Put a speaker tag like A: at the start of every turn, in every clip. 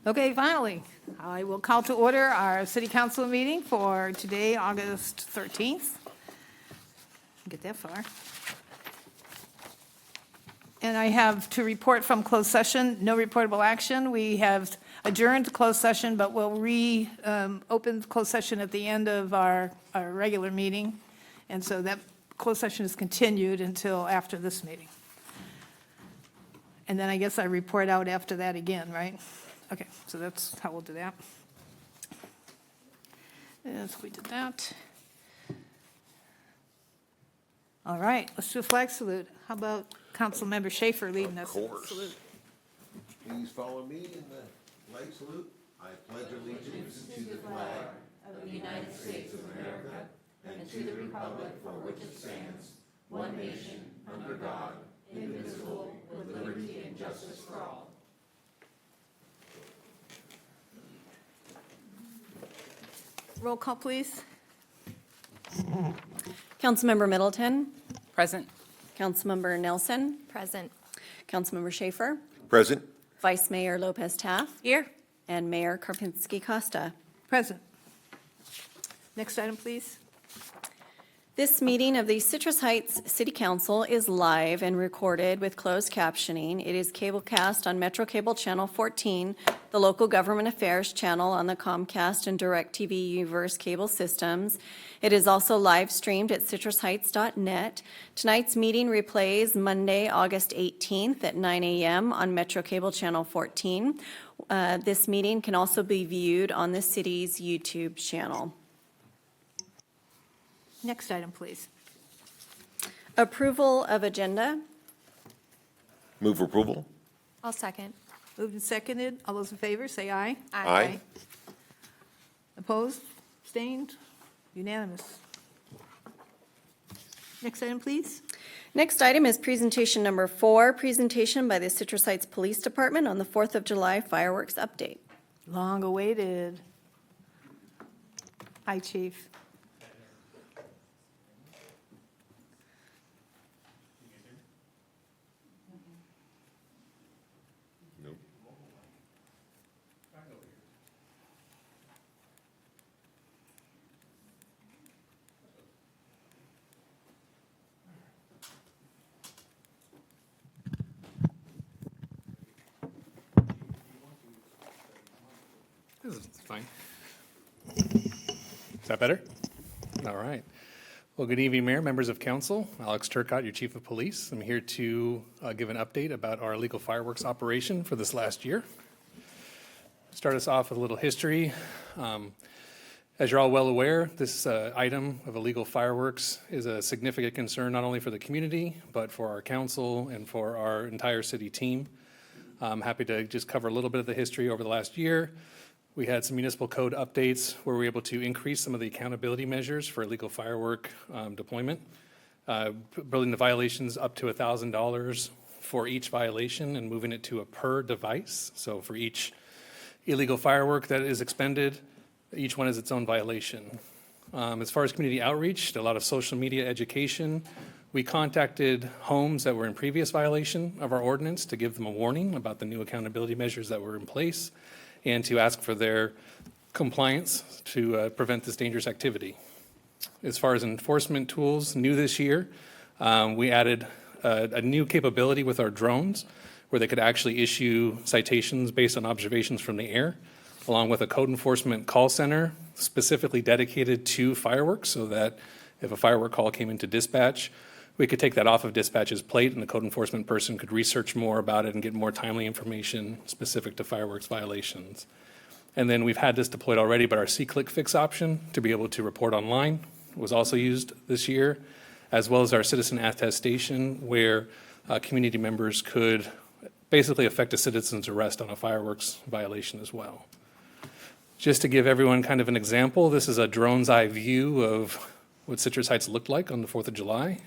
A: Okay, finally, I will call to order our city council meeting for today, August 13th. Get that far. And I have to report from closed session, no reportable action. We have adjourned closed session, but we'll open closed session at the end of our regular meeting. And so that closed session is continued until after this meeting. And then I guess I report out after that again, right? Okay, so that's how we'll do that. Yes, we did that. All right, let's do a flag salute. How about Councilmember Schaefer leading us in the salute?
B: Please follow me in the flag salute. I pledge allegiance to the flag of the United States of America and to the republic for which it stands, one nation, under God, indivisible, with liberty and justice for all.
A: Roll call, please.
C: Councilmember Middleton,
D: Present.
C: Councilmember Nelson,
E: Present.
C: Councilmember Schaefer,
B: Present.
C: Vice Mayor Lopez Taft,
E: Here.
C: and Mayor Karpinski Costa.
A: Present. Next item, please.
C: This meeting of the Citrus Heights City Council is live and recorded with closed captioning. It is cablecast on Metro Cable Channel 14, the local government affairs channel on the Comcast and DirecTV Universe cable systems. It is also live streamed at citrusheights.net. Tonight's meeting replays Monday, August 18th at 9 a.m. on Metro Cable Channel 14. This meeting can also be viewed on the city's YouTube channel.
A: Next item, please.
C: Approval of agenda.
B: Move approval.
E: I'll second.
A: Moved and seconded. All those in favor, say aye.
B: Aye.
A: Opposed? Abstained? Unanimous. Next item, please.
C: Next item is presentation number 4, presentation by the Citrus Heights Police Department on the 4th of July fireworks update.
A: Long awaited. Hi, Chief.
B: Nope.
F: This is fine. Is that better? All right. Well, good evening, Mayor, members of council. Alex Turcott, your Chief of Police. I'm here to give an update about our illegal fireworks operation for this last year. Start us off with a little history. As you're all well aware, this item of illegal fireworks is a significant concern not only for the community, but for our council and for our entire city team. I'm happy to just cover a little bit of the history over the last year. We had some municipal code updates where we were able to increase some of the accountability measures for illegal firework deployment, building the violations up to $1,000 for each violation and moving it to a per device. So for each illegal firework that is expended, each one is its own violation. As far as community outreach, a lot of social media education. We contacted homes that were in previous violation of our ordinance to give them a warning about the new accountability measures that were in place and to ask for their compliance to prevent this dangerous activity. As far as enforcement tools, new this year, we added a new capability with our drones where they could actually issue citations based on observations from the air, along with a code enforcement call center specifically dedicated to fireworks so that if a firework call came into dispatch, we could take that off of dispatch's plate and the code enforcement person could research more about it and get more timely information specific to fireworks violations. And then we've had this deployed already, but our C-Click Fix option to be able to report online was also used this year, as well as our citizen attestation where community members could basically effect a citizen's arrest on a fireworks violation as well. Just to give everyone kind of an example, this is a drone's eye view of what Citrus Heights looked like on the 4th of July.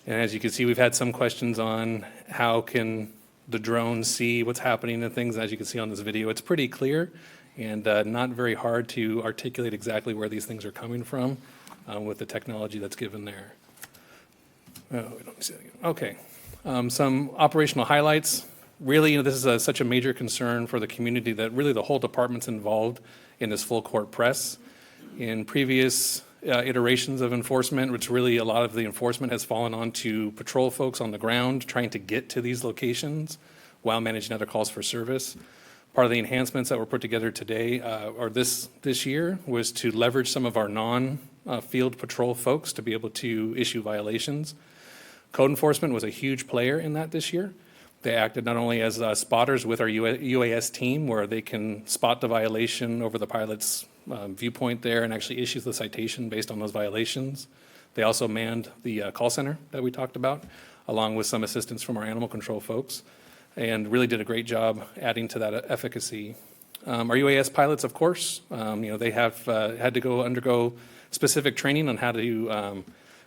F: And as you can see, we've had some questions on how can the drones see what's happening and things. As you can see on this video, it's pretty clear and not very hard to articulate exactly where these things are coming from with the technology that's given there. Oh, we don't see that again. Okay. Some operational highlights. Really, this is such a major concern for the community that really the whole department's involved in this full court press. In previous iterations of enforcement, which really a lot of the enforcement has fallen on to patrol folks on the ground trying to get to these locations while managing other calls for service. Part of the enhancements that were put together today or this year was to leverage some of our non-field patrol folks to be able to issue violations. Code enforcement was a huge player in that this year. They acted not only as spotters with our UAS team, where they can spot the violation over the pilot's viewpoint there and actually issue the citation based on those violations. They also manned the call center that we talked about, along with some assistance from our animal control folks, and really did a great job adding to that efficacy. Our UAS pilots, of course, they have had to undergo specific training on how to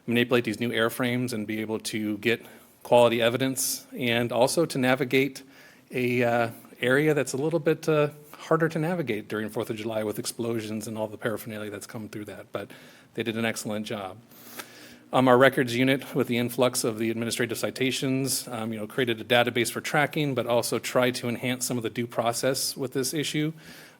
F: manipulate these new airframes and be able to get quality evidence, and also to navigate a area that's a little bit harder to navigate during 4th of July with explosions and all the paraphernalia that's come through that, but they did an excellent job. Our records unit, with the influx of the administrative citations, created a database for tracking, but also tried to enhance some of the due process with this issue.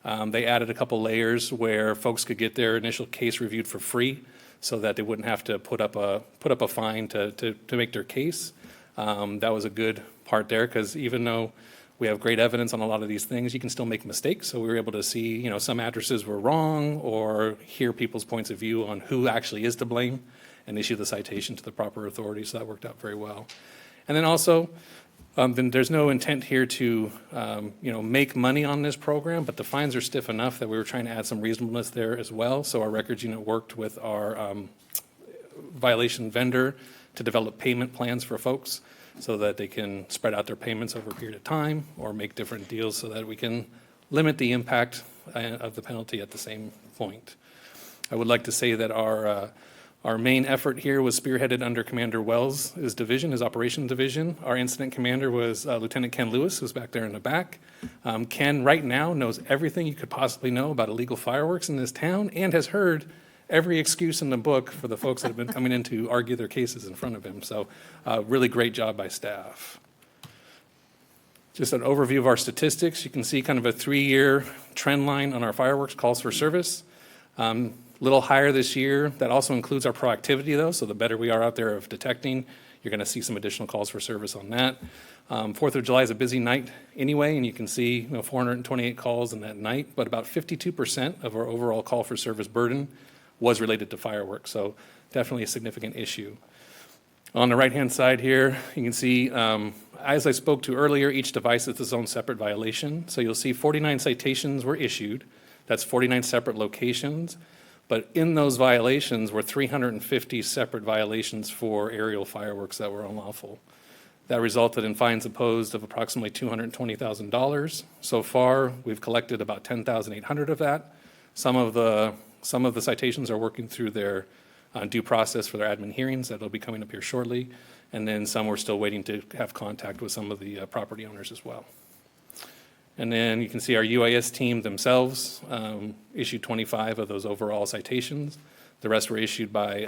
F: They added a couple layers where folks could get their initial case reviewed for free, so that they wouldn't have to put up a fine to make their case. That was a good part there, because even though we have great evidence on a lot of these things, you can still make mistakes. So we were able to see, some addresses were wrong, or hear people's points of view on who actually is to blame and issue the citation to the proper authority. So that worked out very well. And then also, then there's no intent here to, make money on this program, but the fines are stiff enough that we were trying to add some reasonableness there as well. So our records unit worked with our violation vendor to develop payment plans for folks so that they can spread out their payments over a period of time or make different deals so that we can limit the impact of the penalty at the same point. I would like to say that our main effort here was spearheaded under Commander Wells' division, his operations division. Our incident commander was Lieutenant Ken Lewis, who's back there in the back. Ken right now knows everything you could possibly know about illegal fireworks in this town and has heard every excuse in the book for the folks that have been coming in to argue their cases in front of him. So really great job by staff. Just an overview of our statistics. You can see kind of a 3-year trend line on our fireworks calls for service. Little higher this year. That also includes our proactivity, though, so the better we are out there of detecting, you're going to see some additional calls for service on that. 4th of July is a busy night anyway, and you can see 428 calls in that night, but about 52% of our overall call for service burden was related to fireworks, so definitely a significant issue. On the right-hand side here, you can see, as I spoke to earlier, each device is its own separate violation. So you'll see 49 citations were issued. That's 49 separate locations. But in those violations were 350 separate violations for aerial fireworks that were unlawful. That resulted in fines imposed of approximately $220,000. So far, we've collected about $10,800 of that. Some of the citations are working through their due process for their admin hearings that'll be coming up here shortly. And then some we're still waiting to have contact with some of the property owners as well. And then you can see our UAS team themselves issued 25 of those overall citations. The rest were issued by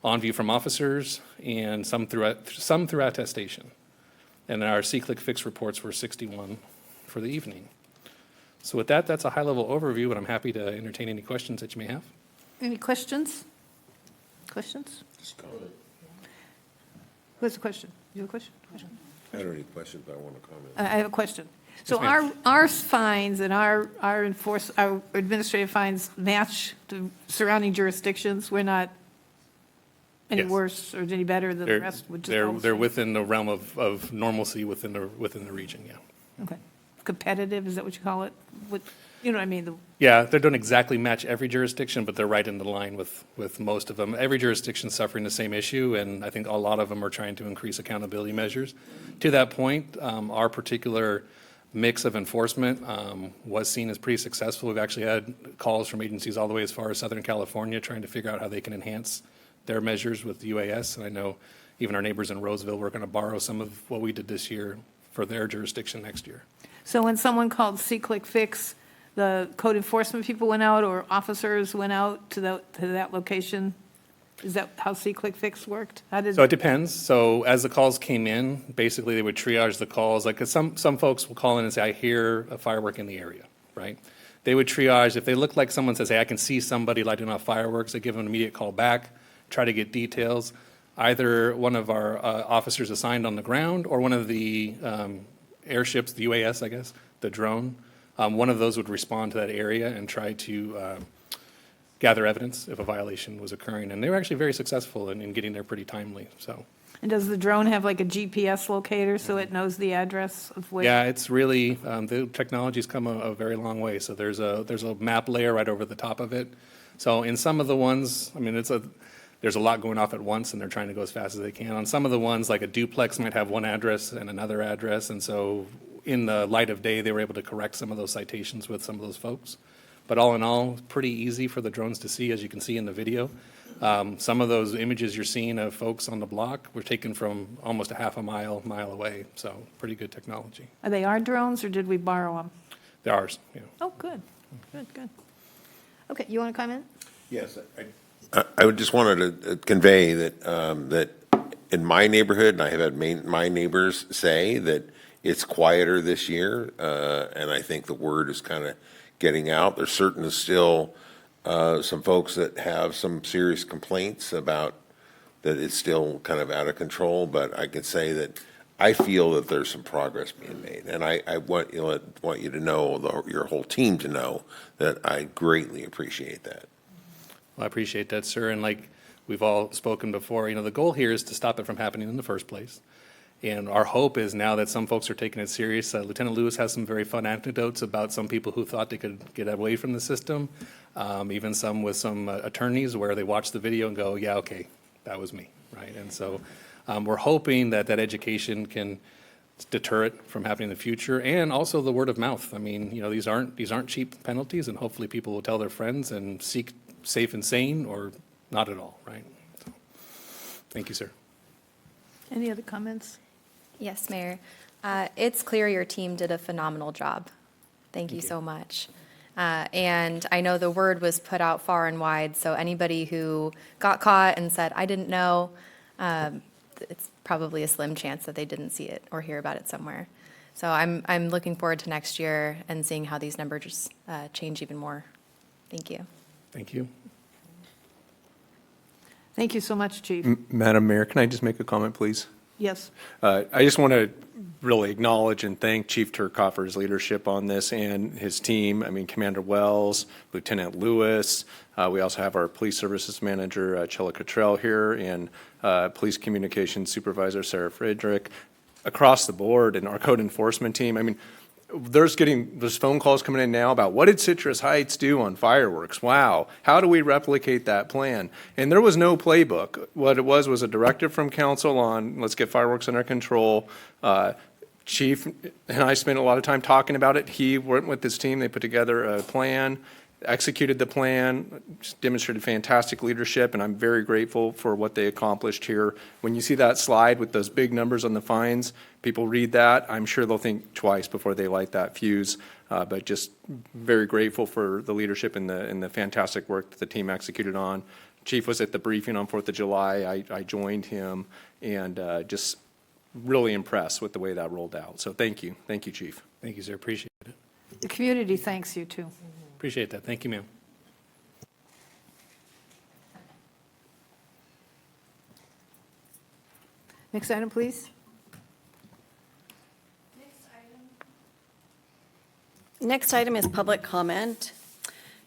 F: on view from officers and some through attestation. And our C-Click fix reports were 61 for the evening. So with that, that's a high-level overview, but I'm happy to entertain any questions that you may have.
A: Any questions? Questions? Who has a question? You have a question?
B: I don't have any questions, but I want to comment.
A: I have a question. So
F: ma'am.
A: our fines and our administrative fines match the surrounding jurisdictions? We're not any
F: Yes.
A: worse or any better than the rest? Which is
F: They're
A: also-
F: within the realm of normalcy within the region, yeah.
A: Okay. Competitive, is that what you call it? You know what I mean?
F: Yeah, they don't exactly match every jurisdiction, but they're right in the line with most of them. Every jurisdiction's suffering the same issue, and I think a lot of them are trying to increase accountability measures. To that point, our particular mix of enforcement was seen as pretty successful. We've actually had calls from agencies all the way as far as Southern California trying to figure out how they can enhance their measures with UAS. And I know even our neighbors in Roseville, we're going to borrow some of what we did this year for their jurisdiction next year.
A: So when someone called See-Click Fix, the code enforcement people went out or officers went out to that location? Is that how See-Click Fix worked? How did?
F: So it depends. So as the calls came in, basically they would triage the calls. Like 'cause some folks will call in and say, I hear a firework in the area, right? They would triage. If they look like someone says, hey, I can see somebody lighting off fireworks, they give them an immediate call back, try to get details. Either one of our officers assigned on the ground or one of the airships, the UAS, I guess, the drone, one of those would respond to that area and try to gather evidence if a violation was occurring. And they were actually very successful in getting there pretty timely, so.
A: And does the drone have like a GPS locator so it knows the address of where?
F: Yeah, it's really, the technology's come a very long way. So there's a map layer right over the top of it. So in some of the ones, I mean, there's a lot going off at once and they're trying to go as fast as they can. On some of the ones, like a duplex might have one address and another address. And so in the light of day, they were able to correct some of those citations with some of those folks. But all in all, pretty easy for the drones to see, as you can see in the video. Some of those images you're seeing of folks on the block were taken from almost a half a mile away. So pretty good technology.
A: Are they our drones or did we borrow them?
F: They're ours, yeah.
A: Oh, good, good. Okay, you want to comment?
B: Yes, I would just wanted to convey that, that in my neighborhood, and I have had my neighbors say that it's quieter this year, and I think the word is kind of getting out. There's certainly still some folks that have some serious complaints about that it's still kind of out of control, but I can say that I feel that there's some progress being made. And I want you to know, your whole team to know, that I greatly appreciate that.
F: Well, I appreciate that, sir. And like we've all spoken before, the goal here is to stop it from happening in the first place. And our hope is now that some folks are taking it serious. Lieutenant Lewis has some very fun anecdotes about some people who thought they could get away from the system, even some with some attorneys where they watch the video and go, yeah, okay, that was me, right? And so we're hoping that that education can deter it from happening in the future, and also the word of mouth. I mean, these aren't cheap penalties, and hopefully people will tell their friends and seek safe and sane, or not at all, right? So, thank you, sir.
A: Any other comments?
D: Yes, Mayor. It's clear your team did a phenomenal job. Thank you so much. And I know the word was put out far and wide, so anybody who got caught and said, I didn't know, it's probably a slim chance that they didn't see it or hear about it somewhere. So I'm looking forward to next year and seeing how these numbers change even more. Thank you.
F: Thank you.
A: Thank you so much, Chief.
E: Madam Mayor, can I just make a comment, please?
A: Yes.
E: I just want to really acknowledge and thank Chief Turcotte for his leadership on this and his team. I mean, Commander Wells, Lieutenant Lewis. We also have our Police Services Manager, Chella Cottrell here, and Police Communications Supervisor, Sarah Friedrich. Across the board, and our code enforcement team. I mean, there's phone calls coming in now about what did Citrus Heights do on fireworks? Wow, how do we replicate that plan? And there was no playbook. What it was a directive from council on let's get fireworks under control. Chief and I spent a lot of time talking about it. He went with his team. They put together a plan, executed the plan, demonstrated fantastic leadership, and I'm very grateful for what they accomplished here. When you see that slide with those big numbers on the fines, people read that, I'm sure they'll think twice before they light that fuse. But just very grateful for the leadership and the fantastic work that the team executed on. Chief was at the briefing on 4th of July. I joined him, and just really impressed with the way that rolled out. So thank you. Thank you, Chief.
F: Thank you, sir. Appreciate it.
A: The community thanks you, too.
F: Appreciate that. Thank you, ma'am.
A: Next item, please.
C: Next item is public comment.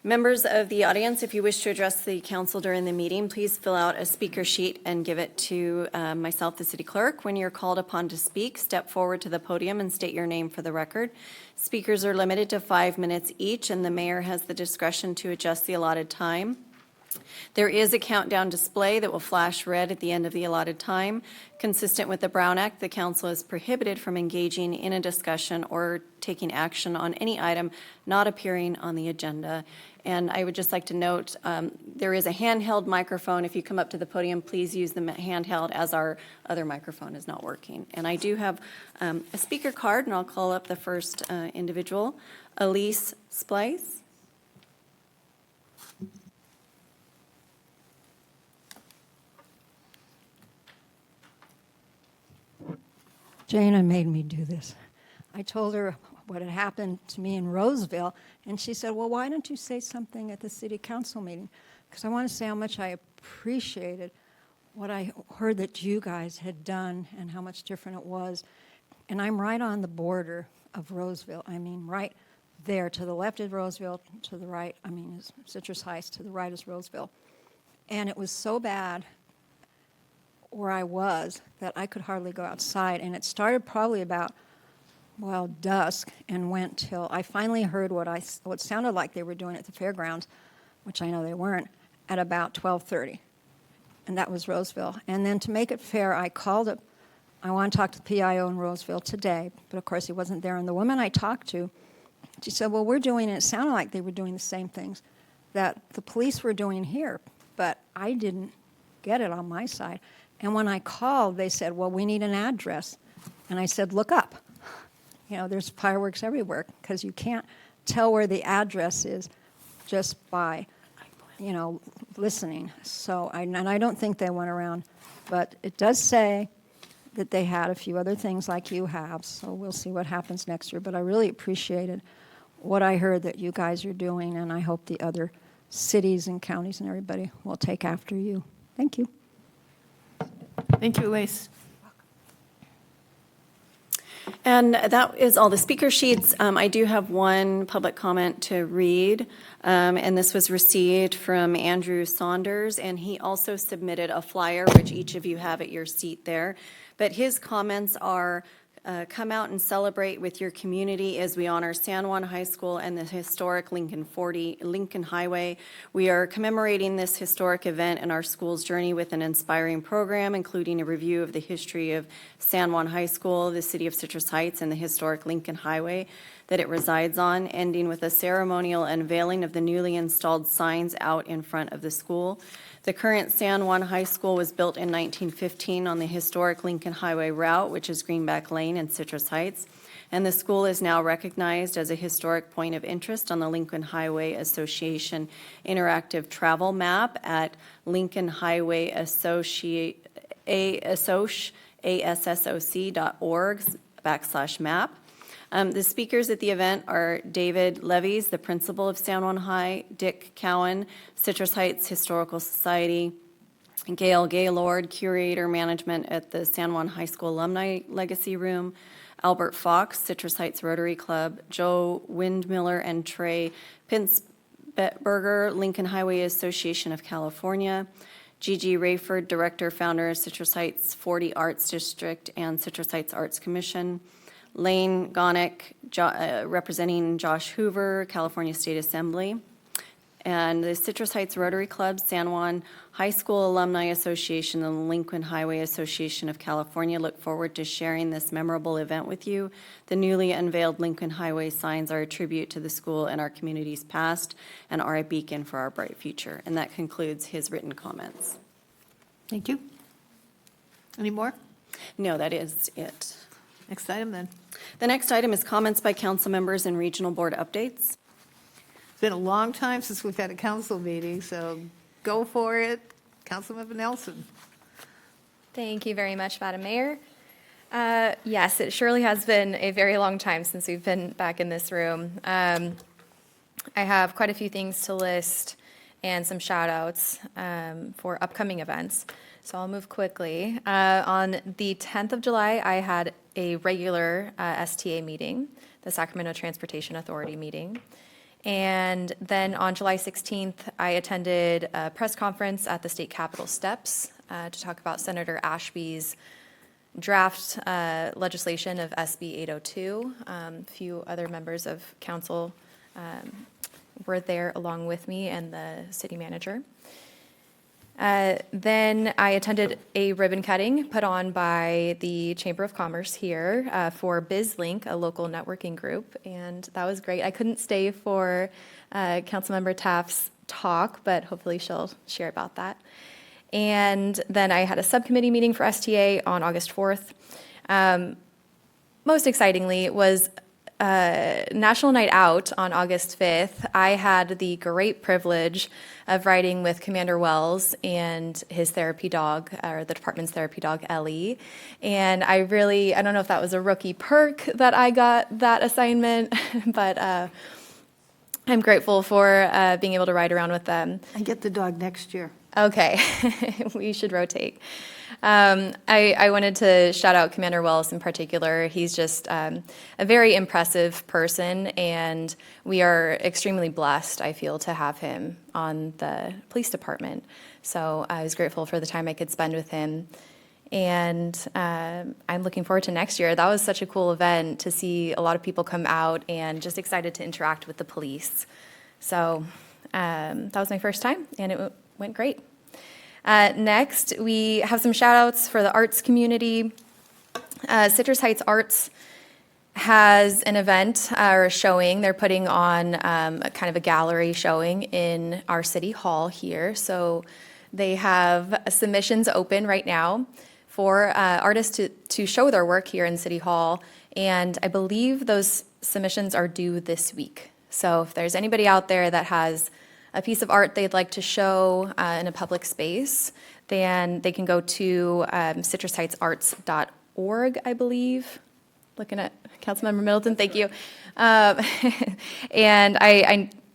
C: Members of the audience, if you wish to address the council during the meeting, please fill out a speaker sheet and give it to myself, the city clerk. When you're called upon to speak, step forward to the podium and state your name for the record. Speakers are limited to 5 minutes each, and the mayor has the discretion to adjust the allotted time. There is a countdown display that will flash red at the end of the allotted time. Consistent with the Brown Act, the council is prohibited from engaging in a discussion or taking action on any item not appearing on the agenda. And I would just like to note, there is a handheld microphone. If you come up to the podium, please use the handheld, as our other microphone is not working. And I do have a speaker card, and I'll call up the first individual, Elise Splice.
G: Jana made me do this. I told her what had happened to me in Roseville, and she said, well, why don't you say something at the city council meeting? Because I want to say how much I appreciated what I heard that you guys had done and how much different it was. And I'm right on the border of Roseville. I mean, right there. To the left is Roseville, to the right, I mean, is Citrus Heights, to the right is Roseville. And it was so bad where I was that I could hardly go outside. And it started probably about, well, dusk, and went till I finally heard what sounded like they were doing at the fairgrounds, which I know they weren't, at about 12:30. And that was Roseville. And then to make it fair, I called up. I want to talk to the PIO in Roseville today, but of course he wasn't there. And the woman I talked to, she said, well, we're doing, and it sounded like they were doing the same things that the police were doing here, but I didn't get it on my side. And when I called, they said, well, we need an address. And I said, look up. You know, there's fireworks everywhere, because you can't tell where the address is just by, you know, listening. So, and I don't think they went around, but it does say that they had a few other things like you have, so we'll see what happens next year. But I really appreciated what I heard that you guys are doing, and I hope the other cities and counties and everybody will take after you. Thank you.
A: Thank you, Elise.
C: And that is all the speaker sheets. I do have one public comment to read, and this was received from Andrew Saunders, and he also submitted a flyer, which each of you have at your seat there. But his comments are, come out and celebrate with your community as we honor San Juan High School and the historic Lincoln Highway. We are commemorating this historic event in our school's journey with an inspiring program, including a review of the history of San Juan High School, the city of Citrus Heights, and the historic Lincoln Highway that it resides on, ending with a ceremonial unveiling of the newly installed signs out in front of the school. The current San Juan High School was built in 1915 on the historic Lincoln Highway route, which is Greenback Lane in Citrus Heights, and the school is now recognized as a historic point of interest on the Lincoln Highway Association interactive travel map at lincolnhighwayassoc.org/map. The speakers at the event are David Levies, the principal of San Juan High, Dick Cowan, Citrus Heights Historical Society, Gail Gaylord, curator management at the San Juan High School Alumni Legacy Room, Albert Fox, Citrus Heights Rotary Club, Joe Windmiller and Trey Pinzberger, Lincoln Highway Association of California, Gigi Rayford, director, founder of Citrus Heights 40 Arts District and Citrus Heights Arts Commission, Lane Gonick, representing Josh Hoover, California State Assembly, and the Citrus Heights Rotary Club, San Juan High School Alumni Association, and the Lincoln Highway Association of California look forward to sharing this memorable event with you. The newly unveiled Lincoln Highway signs are a tribute to the school and our community's past and are a beacon for our bright future. And that concludes his written comments.
A: Thank you. Any more?
C: No, that is it.
A: Next item, then.
C: The next item is comments by council members and regional board updates.
A: It's been a long time since we've had a council meeting, so go for it. Councilmember Nelson.
D: Thank you very much, Madam Mayor. Yes, it surely has been a very long time since we've been back in this room. I have quite a few things to list and some shout outs for upcoming events. So I'll move quickly. On the 10th of July, I had a regular STA meeting, the Sacramento Transportation Authority meeting. And then on July 16th, I attended a press conference at the state capitol steps to talk about Senator Ashby's draft legislation of SB 802. A few other members of council were there along with me and the city manager. Then I attended a ribbon cutting put on by the Chamber of Commerce here for BizLink, a local networking group, and that was great. I couldn't stay for Councilmember Taft's talk, but hopefully she'll share about that. And then I had a subcommittee meeting for STA on August 4th. Most excitingly was National Night Out on August 5th. I had the great privilege of riding with Commander Wells and his therapy dog, or the department's therapy dog, Ellie. And I don't know if that was a rookie perk that I got that assignment, but I'm grateful for being able to ride around with them.
H: And get the dog next year.
D: Okay, we should rotate. I wanted to shout out Commander Wells in particular. He's just a very impressive person, and we are extremely blessed, I feel, to have him on the police department. So I was grateful for the time I could spend with him. And I'm looking forward to next year. That was such a cool event to see a lot of people come out and just excited to interact with the police. So that was my first time, and it went great. Next, we have some shout outs for the arts community. Citrus Heights Arts has an event or a showing. They're putting on a kind of a gallery showing in our city hall here. So they have submissions open right now for artists to show their work here in City Hall. And I believe those submissions are due this week. So if there's anybody out there that has a piece of art they'd like to show in a public space, then they can go to citrusheightsarts.org, I believe. Looking at Councilmember Middleton, thank you. And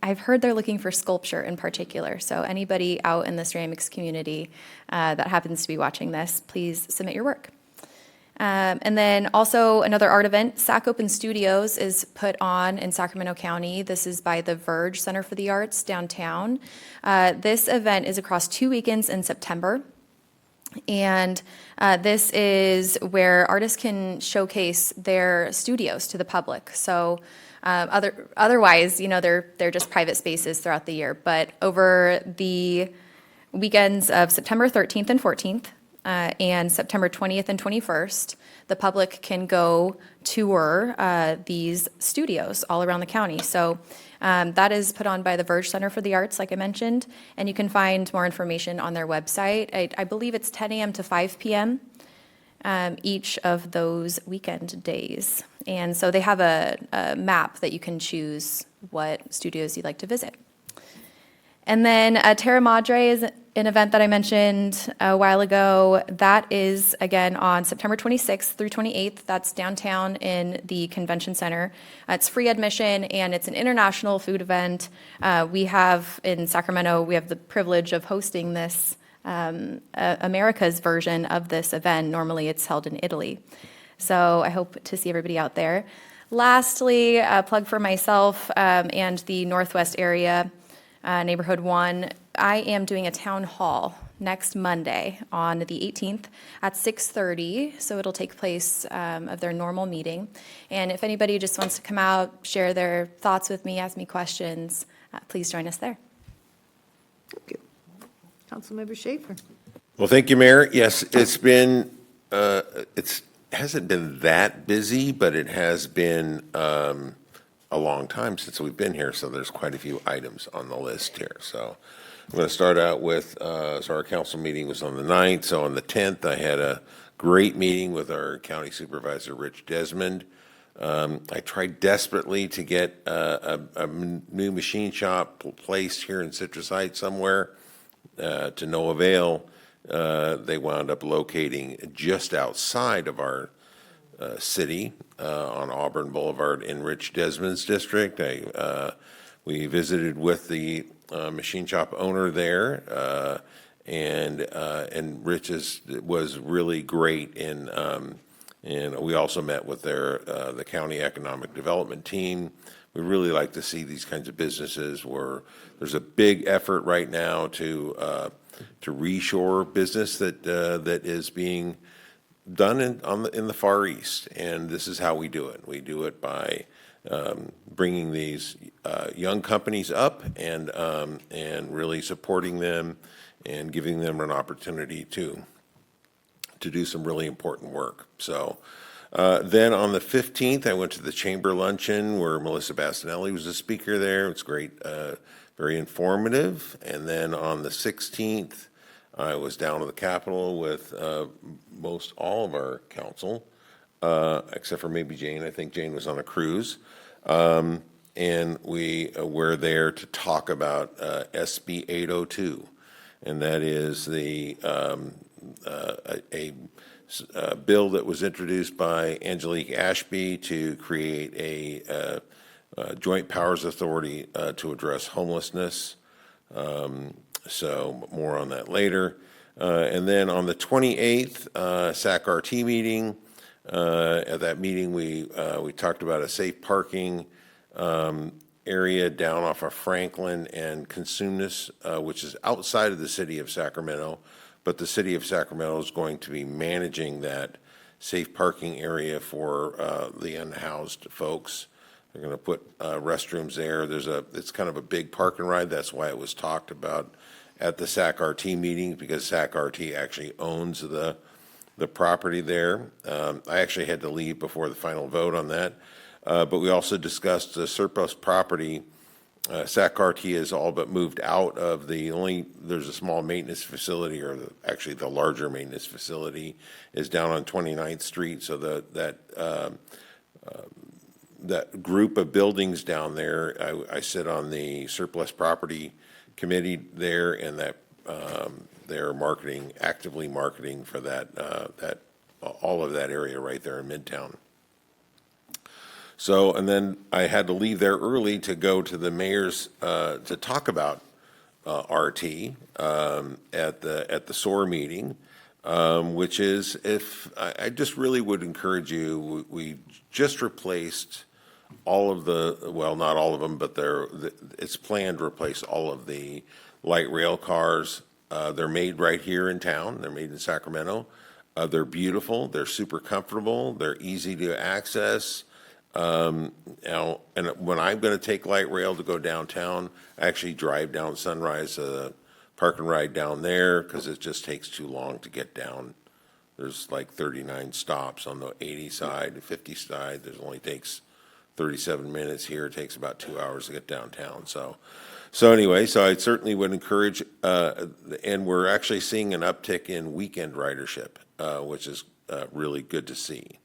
D: I've heard they're looking for sculpture in particular. So anybody out in the ceramics community that happens to be watching this, please submit your work. And then also another art event, SAC Open Studios is put on in Sacramento County. This is by the Verge Center for the Arts downtown. This event is across 2 weekends in September. And this is where artists can showcase their studios to the public. So otherwise, they're just private spaces throughout the year. But over the weekends of September 13th and 14th, and September 20th and 21st, the public can go tour these studios all around the county. So that is put on by the Verge Center for the Arts, like I mentioned, and you can find more information on their website. I believe it's 10 a.m. to 5 p.m. Each of those weekend days. And so they have a map that you can choose what studios you'd like to visit. And then Terra Madre is an event that I mentioned a while ago. That is, again, on September 26th through 28th. That's downtown in the convention center. It's free admission, and it's an international food event. We have, in Sacramento, we have the privilege of hosting this, America's version of this event. Normally, it's held in Italy. So I hope to see everybody out there. Lastly, a plug for myself and the Northwest area, Neighborhood 1. I am doing a town hall next Monday on the 18th at 6:30, so it'll take place of their normal meeting. And if anybody just wants to come out, share their thoughts with me, ask me questions, please join us there.
H: Thank you. Councilmember Schaefer.
B: Well, thank you, Mayor. Yes, it's been, hasn't been that busy, but it has been a long time since we've been here, so there's quite a few items on the list here. So I'm going to start out with, so our council meeting was on the 9th, so on the 10th, I had a great meeting with our county supervisor, Rich Desmond. I tried desperately to get a new machine shop placed here in Citrus Heights somewhere, to no avail. They wound up locating just outside of our city on Auburn Boulevard in Rich Desmond's district. We visited with the machine shop owner there, and Rich was really great. And we also met with the county economic development team. We really like to see these kinds of businesses where there's a big effort right now to reshore business that is being done in the Far East, and this is how we do it. We do it by bringing these young companies up and really supporting them and giving them an opportunity to do some really important work. So then on the 15th, I went to the Chamber Luncheon where Melissa Bastinelli was a speaker there. It's great, very informative. And then on the 16th, I was down at the Capitol with most all of our council, except for maybe Jane. I think Jane was on a cruise. And we were there to talk about SB 802. And that is the a bill that was introduced by Angelique Ashby to create a joint powers authority to address homelessness. So more on that later. And then on the 28th, SAC-RT meeting. At that meeting, we talked about a safe parking area down off of Franklin and Cosumnes, which is outside of the city of Sacramento, but the city of Sacramento is going to be managing that safe parking area for the unhoused folks. They're going to put restrooms there. It's kind of a big park and ride. That's why it was talked about at the SAC-RT meeting, because SAC-RT actually owns the property there. I actually had to leave before the final vote on that. But we also discussed the surplus property. SAC-RT is all but moved out of there's a small maintenance facility, or actually the larger maintenance facility is down on 29th Street. So that group of buildings down there, I sit on the surplus property committee there, and that they're actively marketing for that all of that area right there in Midtown. So, and then I had to leave there early to go to the mayor's to talk about RT at the SOAR meeting, which is, I just really would encourage you. We just replaced all of well, not all of them, but it's planned to replace all of the light rail cars. They're made right here in town. They're made in Sacramento. They're beautiful. They're super comfortable. They're easy to access. And when I'm going to take light rail to go downtown, I actually drive down Sunrise, park and ride down there, because it just takes too long to get down. There's like 39 stops on the 80 side, the 50 side. Only takes 37 minutes here. It takes about 2 hours to get downtown. So anyway, so I certainly would encourage, and we're actually seeing an uptick in weekend ridership, which is really good to see.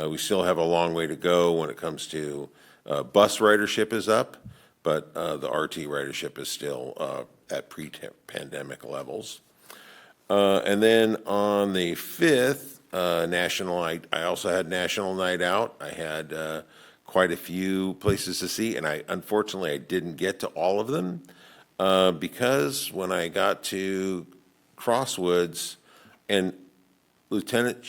B: We still have a long way to go when it comes to bus ridership is up, but the RT ridership is still at pre-pandemic levels. And then on the 5th, I also had National Night Out. I had quite a few places to see, and unfortunately I didn't get to all of them because when I got to Crosswoods, and Lieutenant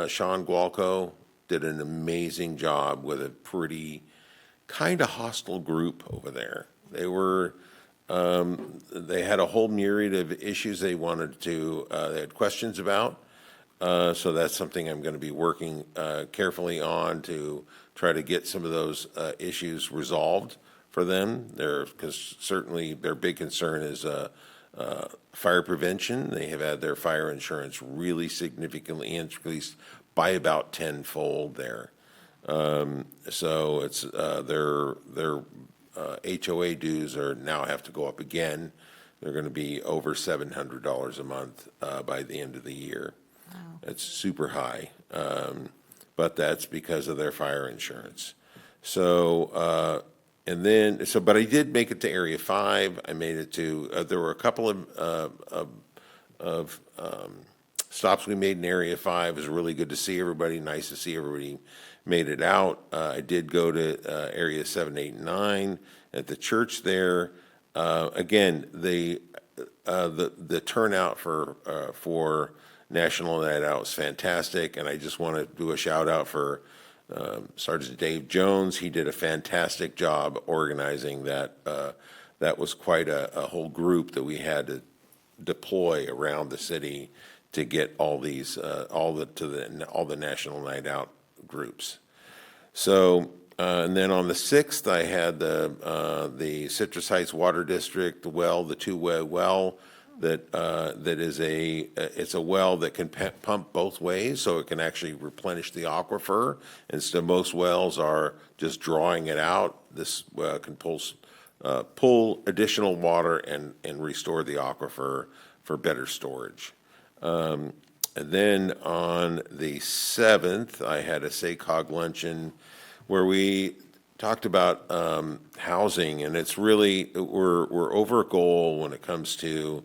B: Sean Gualco did an amazing job with a pretty kind of hostile group over there. They had a whole myriad of issues they had questions about. So that's something I'm going to be working carefully on to try to get some of those issues resolved for them. Because certainly their big concern is fire prevention. They have had their fire insurance really significantly increased by about tenfold there. So it's their HOA dues now have to go up again. They're going to be over $700 a month by the end of the year. Wow. It's super high, but that's because of their fire insurance. So but I did make it to Area 5. I made it to. There were a couple of stops we made in Area 5. It was really good to see everybody. Nice to see everybody made it out. I did go to Area 7, 8, and 9 at the church there. Again, the turnout for National Night Out was fantastic, and I just want to do a shout out for Sergeant Dave Jones. He did a fantastic job organizing that. That was quite a whole group that we had to deploy around the city to get all these all the National Night Out groups. So and then on the 6th, I had the Citrus Heights Water District, the two-way well that is it's a well that can pump both ways, so it can actually replenish the aquifer. Instead, most wells are just drawing it out. This can pull additional water and restore the aquifer for better storage. And then on the 7th, I had a SACOG luncheon where we talked about housing, and it's really, we're over a goal when it comes to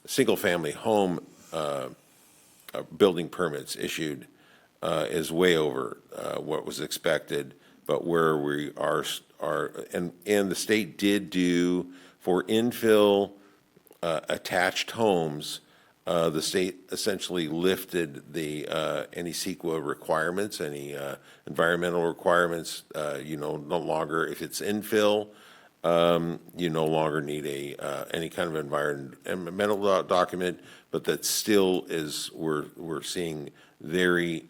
B: single-family home building permits issued is way over what was expected, but where we are, and the state did do for infill attached homes, the state essentially lifted the any CEQA requirements, any environmental requirements. No longer, if it's infill, you no longer need any kind of environmental document, but that still is, we're seeing very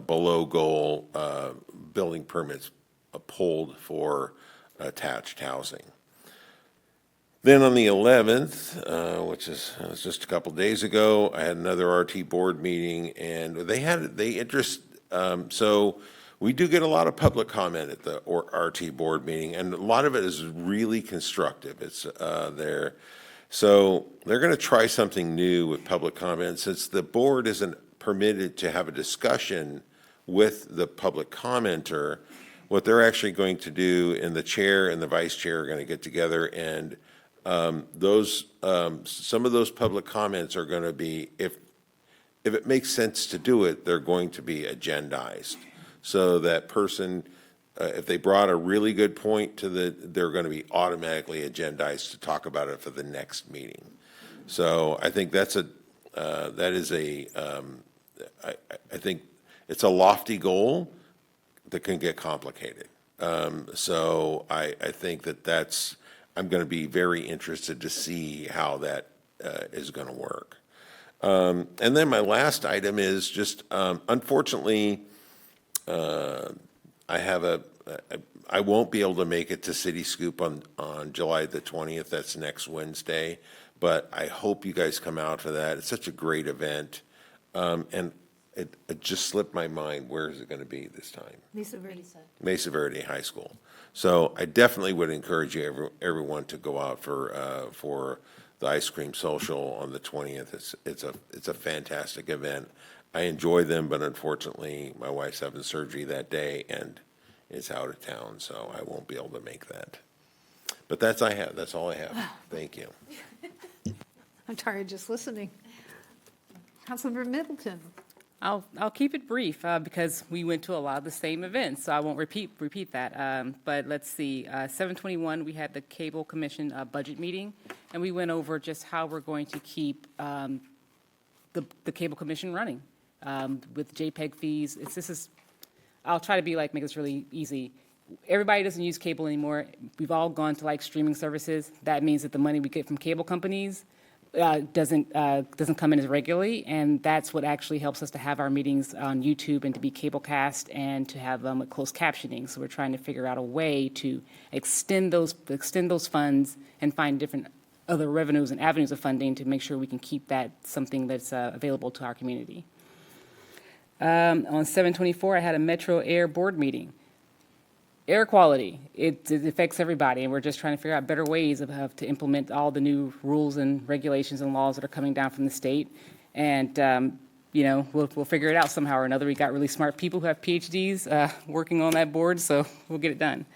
B: below goal building permits pulled for attached housing. Then on the 11th, which was just a couple days ago, I had another RT board meeting, and so we do get a lot of public comment at the RT board meeting, and a lot of it is really constructive. It's there. So they're going to try something new with public comment. Since the board isn't permitted to have a discussion with the public commenter, what they're actually going to do, and the chair and the vice chair are going to get together, and some of those public comments are going to be, if it makes sense to do it, they're going to be agendized. So that person, if they brought a really good point they're going to be automatically agendized to talk about it for the next meeting. So I think I think it's a lofty goal that can get complicated. So I think I'm going to be very interested to see how that is going to work. And then my last item is just, unfortunately, I won't be able to make it to City Scoop on July the 20th. That's next Wednesday. But I hope you guys come out for that. It's such a great event. And it just slipped my mind. Where is it going to be this time? Mesa Verde High School. So I definitely would encourage everyone to go out for the ice cream social on the 20th. It's a fantastic event. I enjoy them, but unfortunately, my wife's having surgery that day and is out of town, so I won't be able to make that. But that's all I have. Thank you.
H: I'm tired just listening. Councilmember Middleton.
I: I'll keep it brief because we went to a lot of the same events, so I won't repeat that. But let's see, 7/21, we had the Cable Commission budget meeting, and we went over just how we're going to keep the Cable Commission running with JPEG fees. I'll try to make this really easy. Everybody doesn't use cable anymore. We've all gone to streaming services. That means that the money we get from cable companies doesn't come in as regularly, and that's what actually helps us to have our meetings on YouTube and to be cablecast and to have them with closed captioning. So we're trying to figure out a way to extend those funds and find different other revenues and avenues of funding to make sure we can keep that something that's available to our community. On 7/24, I had a Metro Air board meeting. Air quality, it affects everybody, and we're just trying to figure out better ways to implement all the new rules and regulations and laws that are coming down from the state. And, we'll figure it out somehow or another. We got really smart people who have PhDs working on that board, so we'll get it done.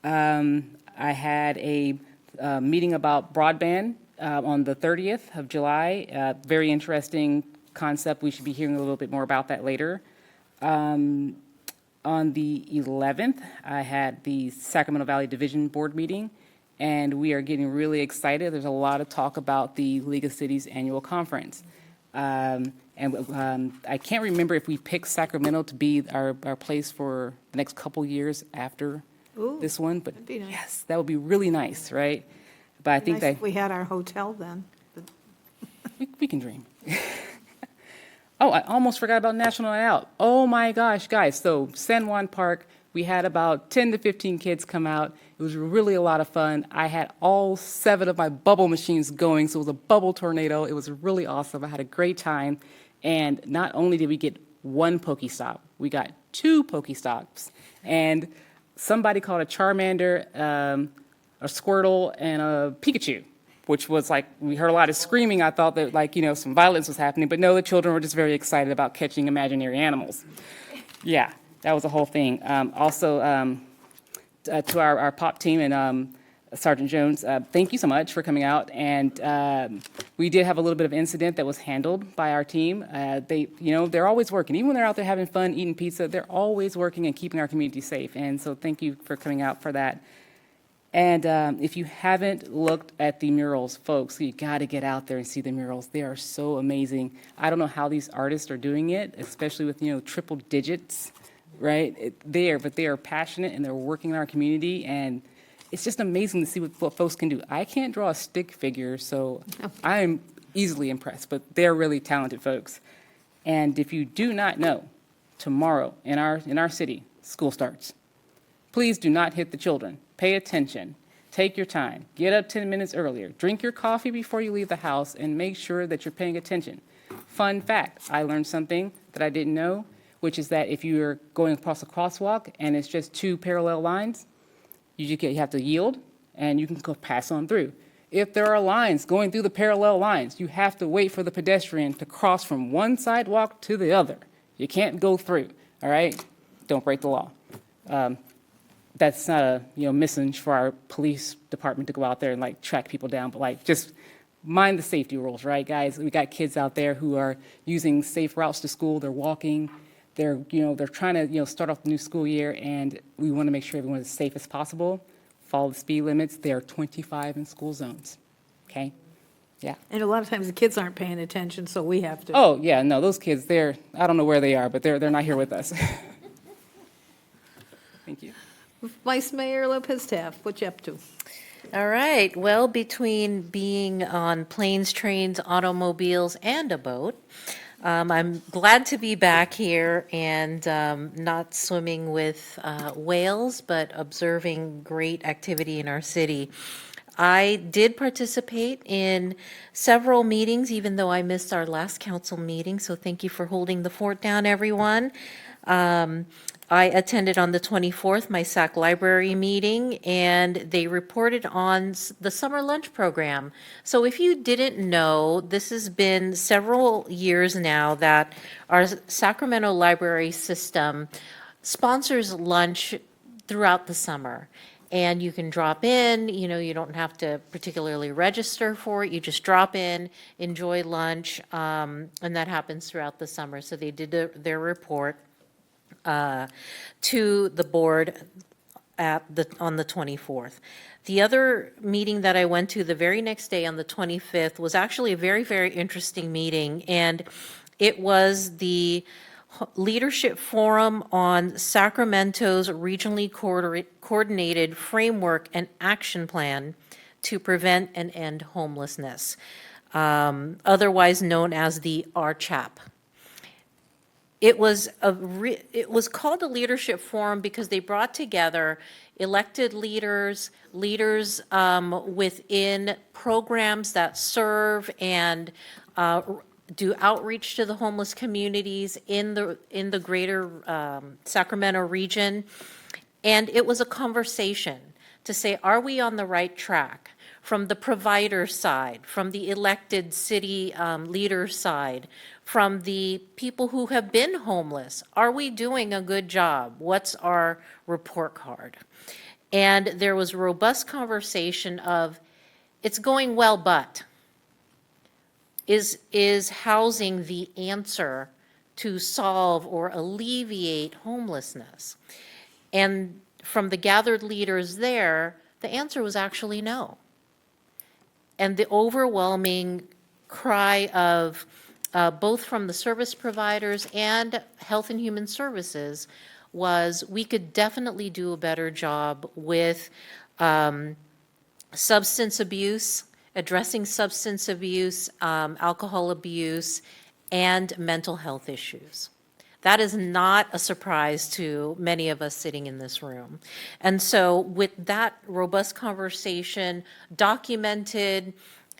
I: I had a meeting about broadband on the 30th of July. Very interesting concept. We should be hearing a little bit more about that later. On the 11th, I had the Sacramento Valley Division Board meeting, and we are getting really excited. There's a lot of talk about the League of Cities annual conference. I can't remember if we picked Sacramento to be our place for the next couple years after this one, but
H: that'd be nice.
I: yes, that would be really nice, right? But I think
H: Nice
I: that
H: if we had our hotel then.
I: we can dream. Oh, I almost forgot about National Night Out. Oh my gosh, guys. So San Juan Park, we had about 10 to 15 kids come out. It was really a lot of fun. I had all 7 of my bubble machines going, so it was a bubble tornado. It was really awesome. I had a great time. And not only did we get 1 Pokestop, we got 2 Pokestops. And somebody called a Charmander, a Squirtle, and a Pikachu, which was like, we heard a lot of screaming. I thought that, like, some violence was happening. But no, the children were just very excited about catching imaginary animals. Yeah, that was the whole thing. To our POP team and Sergeant Jones, thank you so much for coming out. And we did have a little bit of incident that was handled by our team. They're always working. Even when they're out there having fun, eating pizza, they're always working and keeping our community safe. And so thank you for coming out for that. And if you haven't looked at the murals, folks, you got to get out there and see the murals. They are so amazing. I don't know how these artists are doing it, especially with, triple digits, right? But they are passionate and they're working in our community, and it's just amazing to see what folks can do. I can't draw a stick figure, so I'm easily impressed, but they're really talented folks. And if you do not know, tomorrow in our city, school starts. Please do not hit the children. Pay attention. Take your time. Get up 10 minutes earlier. Drink your coffee before you leave the house and make sure that you're paying attention. Fun fact, I learned something that I didn't know, which is that if you're going across a crosswalk and it's just 2 parallel lines, you have to yield and you can go pass on through. If there are lines going through the parallel lines, you have to wait for the pedestrian to cross from one sidewalk to the other. You can't go through, all right? Don't break the law. That's not a message for our police department to go out there and track people down, but just mind the safety rules, right, guys? We got kids out there who are using safe routes to school. They're walking. They're trying to start off the new school year, and we want to make sure everyone is as safe as possible. Follow the speed limits. They are 25 in school zones. Okay, yeah.
H: And a lot of times the kids aren't paying attention, so we have to.
I: Oh yeah, no, those kids. I don't know where they are, but they're not here with us. Thank you.
H: Vice Mayor Lopez Taft, what you up to?
J: All right. Well, between being on planes, trains, automobiles, and a boat, I'm glad to be back here and not swimming with whales, but observing great activity in our city. I did participate in several meetings, even though I missed our last council meeting, so thank you for holding the fort down, everyone. I attended on the 24th my SAC library meeting, and they reported on the summer lunch program. So if you didn't know, this has been several years now that our Sacramento library system sponsors lunch throughout the summer. And you can drop in, you don't have to particularly register for it. You just drop in, enjoy lunch, and that happens throughout the summer. So they did their report to the board on the 24th. The other meeting that I went to the very next day on the 25th was actually a very, very interesting meeting, and it was the Leadership Forum on Sacramento's regionally coordinated framework and action plan to prevent and end homelessness, otherwise known as the RCHAP. It was called a leadership forum because they brought together elected leaders within programs that serve and do outreach to the homeless communities in the greater Sacramento region. And it was a conversation to say, are we on the right track? From the provider side, from the elected city leader side, from the people who have been homeless. Are we doing a good job? What's our report card? And there was robust conversation of, it's going well, but is housing the answer to solve or alleviate homelessness? And from the gathered leaders there, the answer was actually no. And the overwhelming cry of both from the service providers and Health and Human Services was we could definitely do a better job with substance abuse, addressing substance abuse, alcohol abuse, and mental health issues. That is not a surprise to many of us sitting in this room. And so with that robust conversation documented,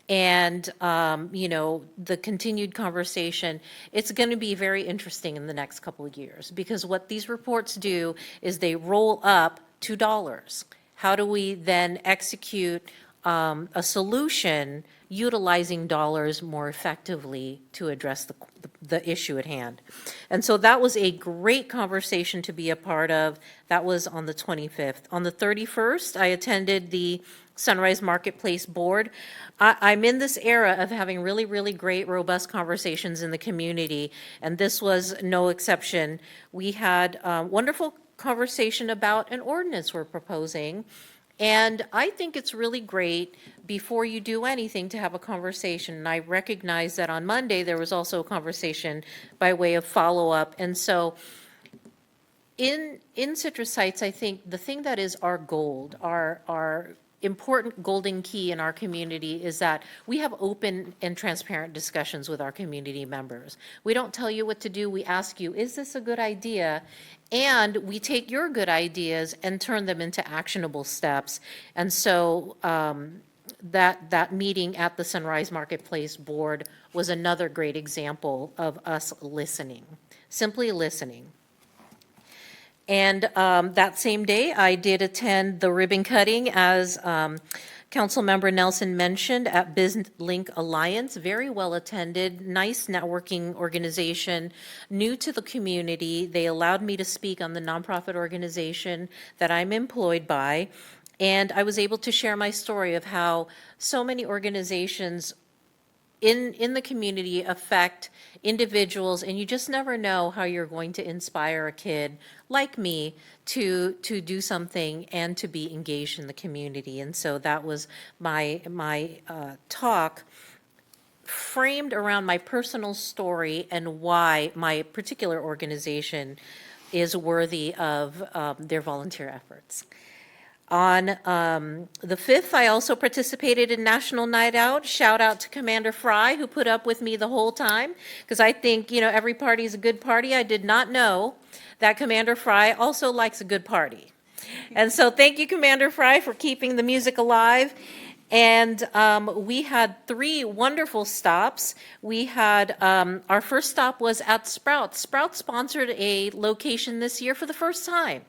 J: and, the continued conversation, it's going to be very interesting in the next couple of years, because what these reports do is they roll up to dollars. How do we then execute a solution utilizing dollars more effectively to address the issue at hand? And so that was a great conversation to be a part of. That was on the 25th. On the 31st, I attended the Sunrise Marketplace Board. I'm in this era of having really, really great, robust conversations in the community, and this was no exception. We had a wonderful conversation about an ordinance we're proposing, and I think it's really great before you do anything to have a conversation. And I recognize that on Monday, there was also a conversation by way of follow-up. And so in Citrus Heights, I think the thing that is our gold, our important golden key in our community is that we have open and transparent discussions with our community members. We don't tell you what to do. We ask you, is this a good idea? And we take your good ideas and turn them into actionable steps. And so that meeting at the Sunrise Marketplace Board was another great example of us listening, simply listening. And that same day, I did attend the ribbon cutting, as Councilmember Nelson mentioned, at BizLink Alliance. Very well attended, nice networking organization, new to the community. They allowed me to speak on the nonprofit organization that I'm employed by. And I was able to share my story of how so many organizations in the community affect individuals, and you just never know how you're going to inspire a kid like me to do something and to be engaged in the community. And so that was my talk, framed around my personal story and why my particular organization is worthy of their volunteer efforts. On the 5th, I also participated in National Night Out. Shout out to Commander Fry, who put up with me the whole time, because I think, every party is a good party. I did not know that Commander Fry also likes a good party. And so thank you, Commander Fry, for keeping the music alive. And we had 3 wonderful stops. We had, our first stop was at Sprouts. Sprouts sponsored a location this year for the first time.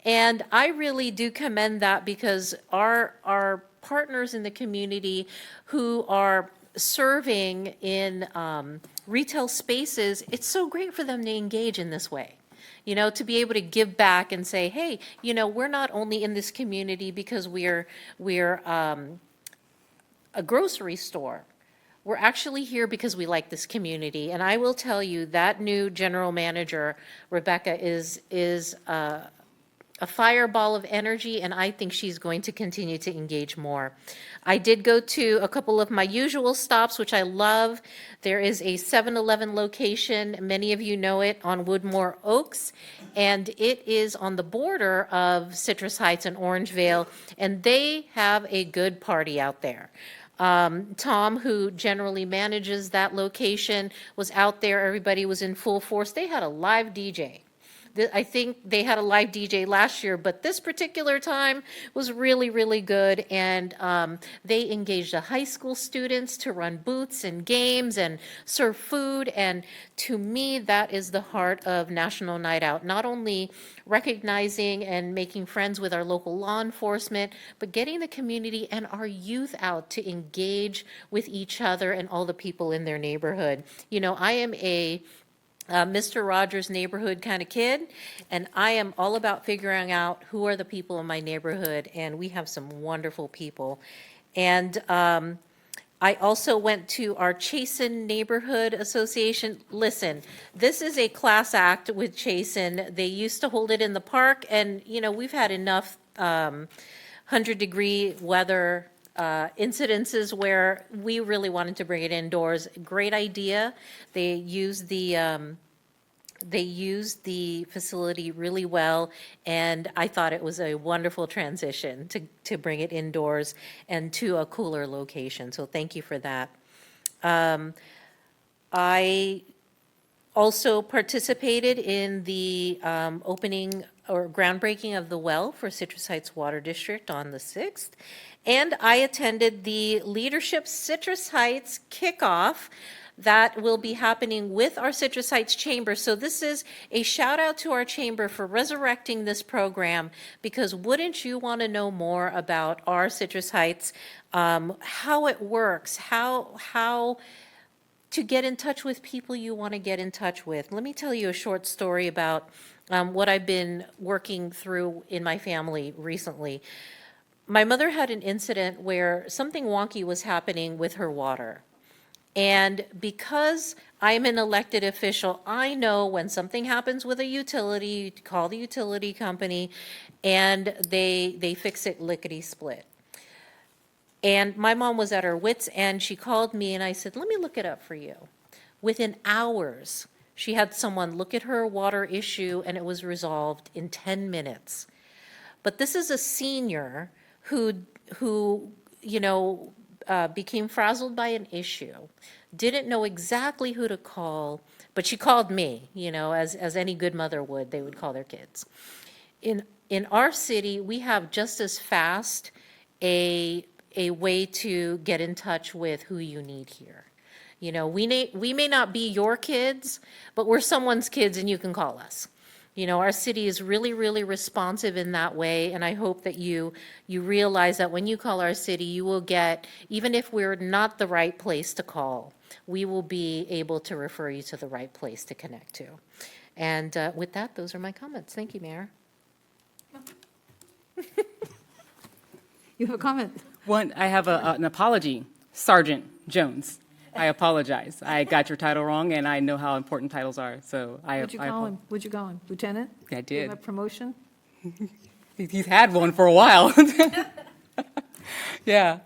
J: And I really do commend that, because our partners in the community who are serving in retail spaces, it's so great for them to engage in this way. To be able to give back and say, hey, we're not only in this community because we're a grocery store. We're actually here because we like this community. And I will tell you that new general manager, Rebecca, is a fireball of energy, and I think she's going to continue to engage more. I did go to a couple of my usual stops, which I love. There is a 7-Eleven location, many of you know it, on Woodmore Oaks, and it is on the border of Citrus Heights and Orangevale, and they have a good party out there. Tom, who generally manages that location, was out there. Everybody was in full force. They had a live DJ. I think they had a live DJ last year, but this particular time was really, really good. And they engaged the high school students to run booths and games and serve food. And to me, that is the heart of National Night Out. Not only recognizing and making friends with our local law enforcement, but getting the community and our youth out to engage with each other and all the people in their neighborhood. I am a Mr. Rogers neighborhood kind of kid, and I am all about figuring out who are the people in my neighborhood, and we have some wonderful people. And I also went to our Chasen Neighborhood Association. Listen, this is a class act with Chasen. They used to hold it in the park, and, we've had enough 100-degree weather incidences where we really wanted to bring it indoors. Great idea. They used the facility really well, and I thought it was a wonderful transition to bring it indoors and to a cooler location. So thank you for that. I also participated in the opening or groundbreaking of the well for Citrus Heights Water District on the 6th. And I attended the Leadership Citrus Heights kickoff that will be happening with our Citrus Heights Chamber. So this is a shout out to our chamber for resurrecting this program, because wouldn't you want to know more about our Citrus Heights, how it works, how to get in touch with people you want to get in touch with. Let me tell you a short story about what I've been working through in my family recently. My mother had an incident where something wonky was happening with her water. And because I'm an elected official, I know when something happens with a utility, you call the utility company, and they fix it lickety-split. And my mom was at her wit's end. She called me, and I said, let me look it up for you. Within hours, she had someone look at her water issue, and it was resolved in 10 minutes. But this is a senior who became frazzled by an issue, didn't know exactly who to call, but she called me, as any good mother would, they would call their kids. In our city, we have just as fast a way to get in touch with who you need here. We may not be your kids, but we're someone's kids and you can call us. Our city is really, really responsive in that way, and I hope that you realize that when you call our city, you will get, even if we're not the right place to call, we will be able to refer you to the right place to connect to. And with that, those are my comments. Thank you, Mayor.
H: You have a comment?
I: One, I have an apology. Sergeant Jones, I apologize. I got your title wrong, and I know how important titles are, so
H: What'd you call him? What'd you call him? Lieutenant?
I: I
H: Give
I: did.
H: him a promotion?
I: He's had one for a while. Yeah,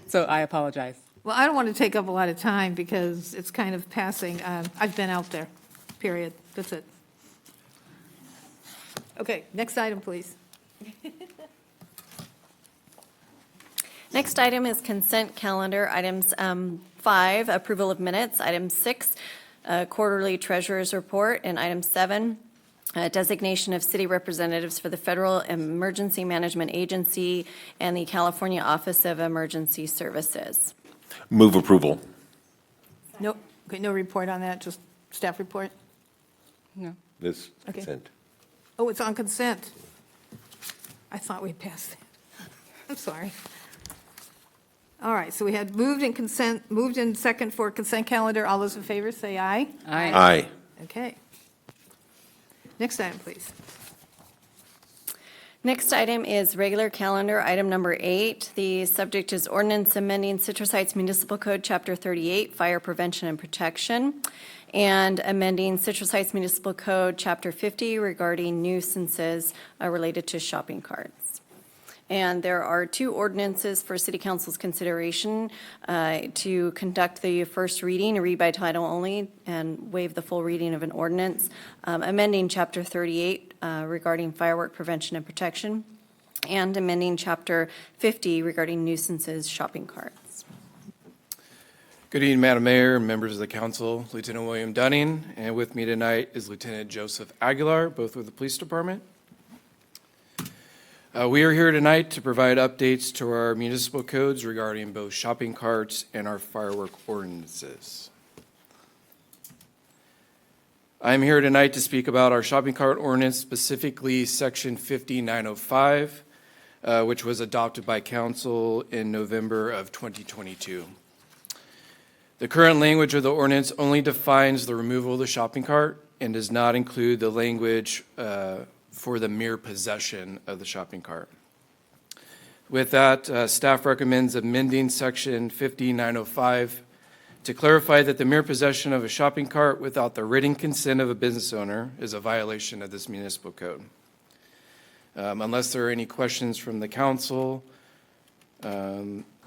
I: so I apologize.
H: Well, I don't want to take up a lot of time because it's kind of passing. I've been out there, period. That's it. Okay, next item, please.
C: Next item is consent calendar. Items 5, approval of minutes. Item 6, quarterly treasurer's report. And item 7, designation of city representatives for the Federal Emergency Management Agency and the California Office of Emergency Services.
B: Move approval.
A: No, okay, no report on that, just staff report?
I: No.
B: This
A: Okay.
B: consent.
A: Oh, it's on consent. I thought we passed that. I'm sorry. All right, so we had moved in second for consent calendar. All those in favor, say aye.
B: Aye.
A: Okay. Next item, please.
C: Next item is regular calendar, item number 8. The subject is ordinance amending Citrus Heights Municipal Code, Chapter 38, Fire Prevention and Protection, and amending Citrus Heights Municipal Code, Chapter 50, regarding nuisances related to shopping carts. And there are 2 ordinances for City Council's consideration to conduct the first reading, read by title only, and waive the full reading of an ordinance, amending Chapter 38 regarding firework prevention and protection, and amending Chapter 50 regarding nuisances shopping carts.
K: Good evening, Madam Mayor, members of the council, Lieutenant William Dunning, and with me tonight is Lieutenant Joseph Aguilar, both with the police department. We are here tonight to provide updates to our municipal codes regarding both shopping carts and our firework ordinances. I'm here tonight to speak about our shopping cart ordinance, specifically Section 5905, which was adopted by council in November of 2022. The current language of the ordinance only defines the removal of the shopping cart and does not include the language for the mere possession of the shopping cart. With that, staff recommends amending Section 5905 to clarify that the mere possession of a shopping cart without the written consent of a business owner is a violation of this municipal code. Unless there are any questions from the council,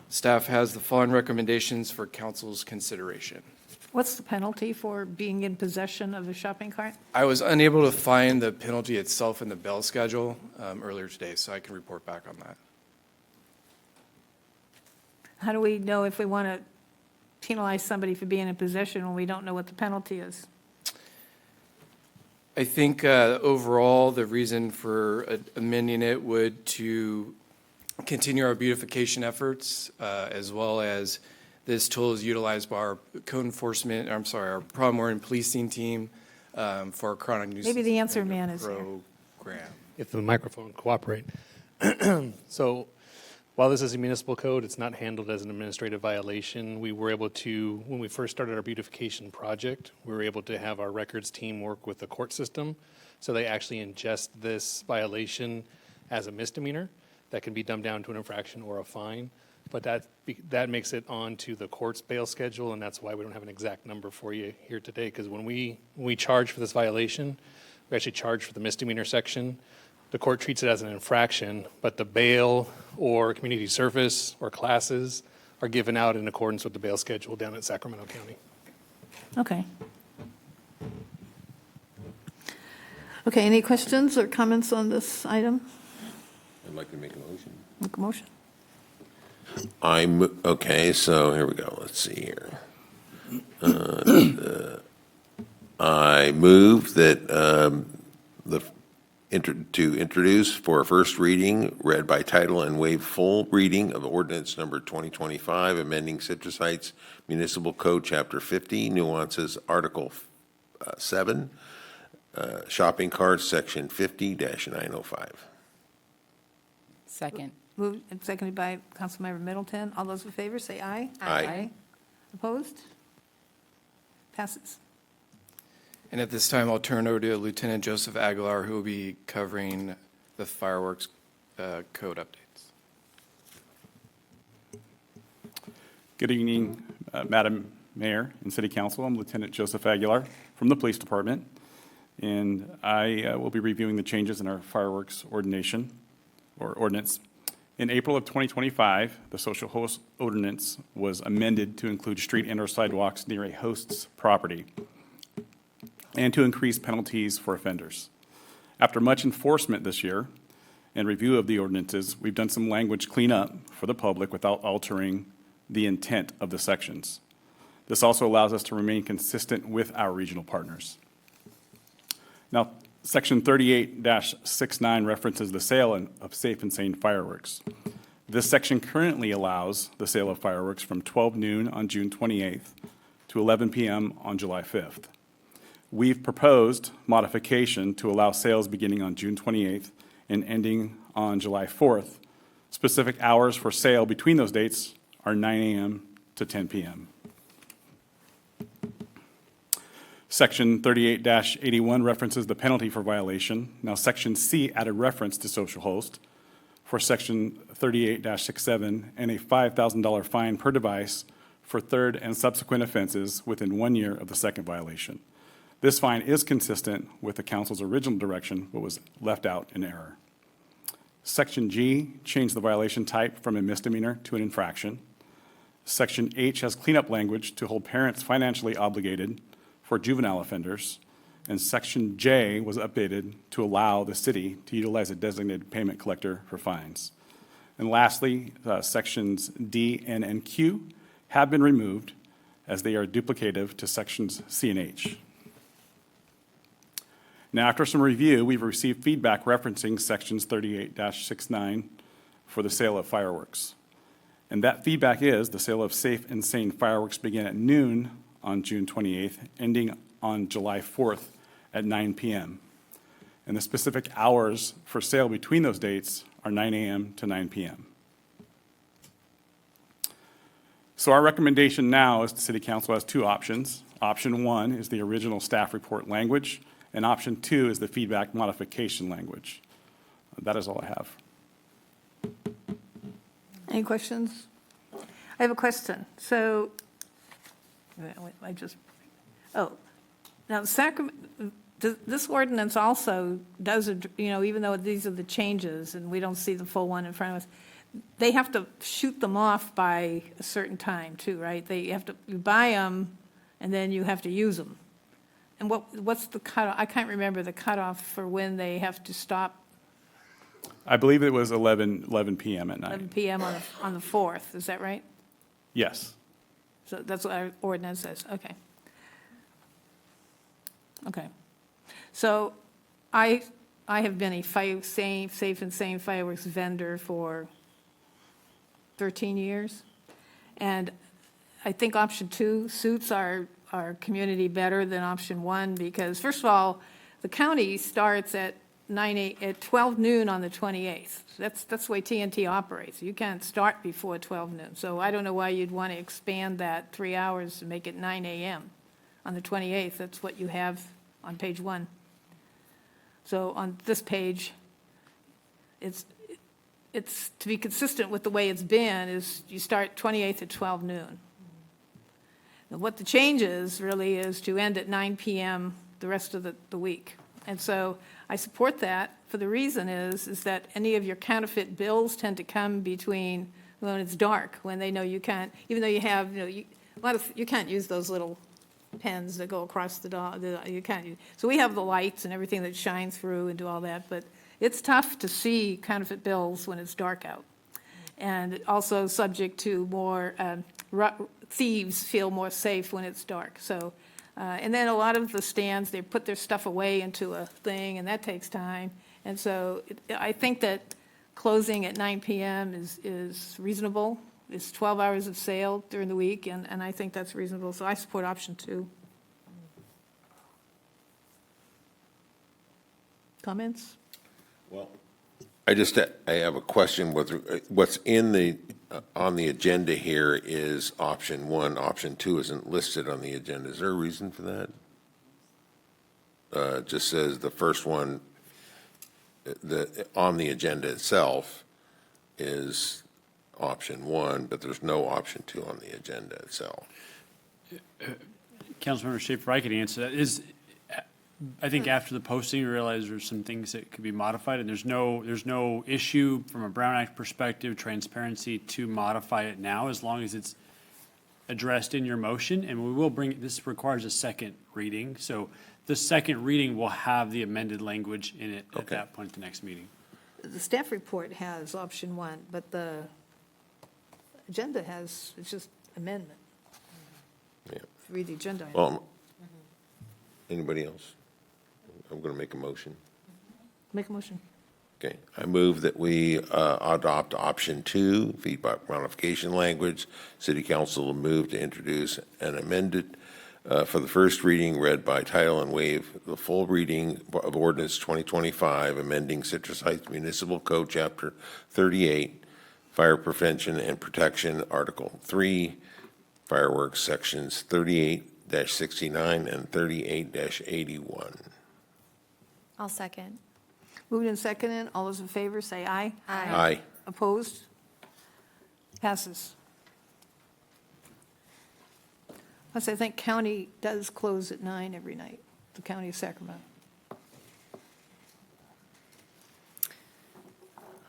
K: staff has the following recommendations for council's consideration.
A: What's the penalty for being in possession of a shopping cart?
K: I was unable to find the penalty itself in the bail schedule earlier today, so I can report back on that.
A: How do we know if we want to penalize somebody for being in possession when we don't know what the penalty is?
K: I think overall, the reason for amending it would to continue our beautification efforts, as well as this tool is utilized by our code enforcement, our problem warrant policing team for our chronic nuisance.
A: Maybe the answer man is here.
K: Program.
F: If the microphone cooperate. So while this is a municipal code, it's not handled as an administrative violation. We were able to, when we first started our beautification project, we were able to have our records team work with the court system. So they actually ingest this violation as a misdemeanor that can be dumbed down to an infraction or a fine. But that makes it on to the court's bail schedule, and that's why we don't have an exact number for you here today. Because when we charge for this violation, we actually charge for the misdemeanor section. The court treats it as an infraction, but the bail or community service or classes are given out in accordance with the bail schedule down at Sacramento County.
A: Okay. Okay, any questions or comments on this item?
B: I'd like to make a motion.
A: Make a motion.
B: Okay, so here we go. Let's see here. I move that to introduce for a first reading, read by title and waive full reading of ordinance number 2025, amending Citrus Heights Municipal Code, Chapter 50, nuances, Article 7, shopping carts, Section 50-905.
I: Second.
A: Moved and seconded by Councilmember Middleton. All those in favor, say aye.
B: Aye.
A: Opposed? Passes.
K: And at this time, I'll turn over to Lieutenant Joseph Aguilar, who will be covering the fireworks code updates.
L: Good evening, Madam Mayor and City Council. I'm Lieutenant Joseph Aguilar from the Police Department, and I will be reviewing the changes in our fireworks ordinance. In April of 2025, the social host ordinance was amended to include street and/or sidewalks near a host's property and to increase penalties for offenders. After much enforcement this year and review of the ordinances, we've done some language cleanup for the public without altering the intent of the sections. This also allows us to remain consistent with our regional partners. Now, Section 38-69 references the sale of safe and sane fireworks. This section currently allows the sale of fireworks from 12 noon on June 28th to 11 p.m. on July 5th. We've proposed modification to allow sales beginning on June 28th and ending on July 4th. Specific hours for sale between those dates are 9 a.m. to 10 p.m. Section 38-81 references the penalty for violation. Now, Section C added reference to social host for Section 38-67 and a $5,000 fine per device for third and subsequent offenses within 1 year of the second violation. This fine is consistent with the council's original direction, but was left out in error. Section G changed the violation type from a misdemeanor to an infraction. Section H has cleanup language to hold parents financially obligated for juvenile offenders. And Section J was updated to allow the city to utilize a designated payment collector for fines. And lastly, Sections D, N, and Q have been removed as they are duplicative to Sections C and H. Now, after some review, we've received feedback referencing Sections 38-69 for the sale of fireworks. And that feedback is the sale of safe and sane fireworks began at noon on June 28th, ending on July 4th at 9 p.m. And the specific hours for sale between those dates are 9 a.m. to 9 p.m. So our recommendation now is the City Council has two options. Option one is the original staff report language, and option two is the feedback modification language. That is all I have.
A: Any questions? I have a question. So, now this ordinance also does, even though these are the changes and we don't see the full one in front of us, they have to shoot them off by a certain time too, right? You buy them and then you have to use them. And what's the cutoff? I can't remember the cutoff for when they have to stop.
L: I believe it was 11 p.m. at night.
A: 11 p.m. on the 4th, is that right?
L: Yes.
A: So that's what our ordinance says, okay. Okay.
H: So I have been a safe and sane fireworks vendor for 13 years. And I think option 2 suits our community better than option 1 because, first of all, the county starts at 12 noon on the 28th. That's the way TNT operates. You can't start before 12 noon. So I don't know why you'd want to expand that 3 hours to make it 9 a.m. on the 28th. That's what you have on page 1. So on this page, it's to be consistent with the way it's been, is you start 28th at 12 noon. Now, what the change is really is to end at 9 p.m. the rest of the week. And so I support that for the reason is that any of your counterfeit bills tend to come between when it's dark, when they know you can't, even though you have, you can't use those little pens that go across the door, you can't use. So we have the lights and everything that shines through and do all that, but it's tough to see counterfeit bills when it's dark out. And also subject to more, thieves feel more safe when it's dark. So, and then a lot of the stands, they put their stuff away into a thing, and that takes time. And so I think that closing at 9 p.m. is reasonable. It's 12 hours of sale during the week, and I think that's reasonable. So I support option 2. Comments?
B: Well, I have a question with, what's in the, on the agenda here is option 1, option 2 isn't listed on the agenda. Is there a reason for that? It just says the first one, on the agenda itself is option 1, but there's no option 2 on the agenda itself.
M: Councilmember Schaefer, I could answer that. I think after the posting, you realize there's some things that could be modified, and there's no issue from a Brown Act perspective, transparency to modify it now, as long as it's addressed in your motion. And we will bring, this requires a second reading, so the second reading will have the amended language in it at that point at the next meeting.
H: The staff report has option 1, but the agenda has, it's just amendment.
B: Yeah.
H: Read the agenda.
B: Well, anybody else? I'm going to make a motion.
H: Make a motion.
B: Okay, I move that we adopt option 2, feedback modification language. City Council will move to introduce an amended for the first reading, read by title, and waive the full reading of ordinance 2025, amending Citrus Heights Municipal Code, Chapter 38, Fire Prevention and Protection, Article 3, Fireworks, Sections 38-69 and 38-81.
D: I'll second.
H: Moved and seconded. All those in favor, say aye.
B: Aye.
H: Opposed? Passes. Plus, I think county does close at 9 every night, the county of Sacramento.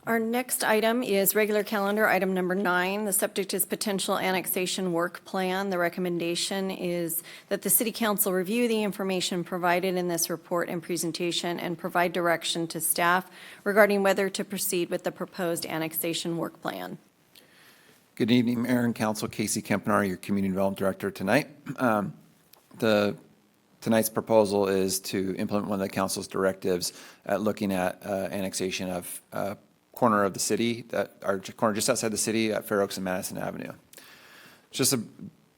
C: Our next item is regular calendar, item number 9. The subject is potential annexation work plan. The recommendation is that the city council review the information provided in this report and presentation and provide direction to staff regarding whether to proceed with the proposed annexation work plan.
N: Good evening, Mayor and Council. Casey Kempenar, your Community Development Director tonight. Tonight's proposal is to implement one of the council's directives at looking at annexation of corner of the city, our corner just outside the city at Fair Oaks and Madison Avenue. Just a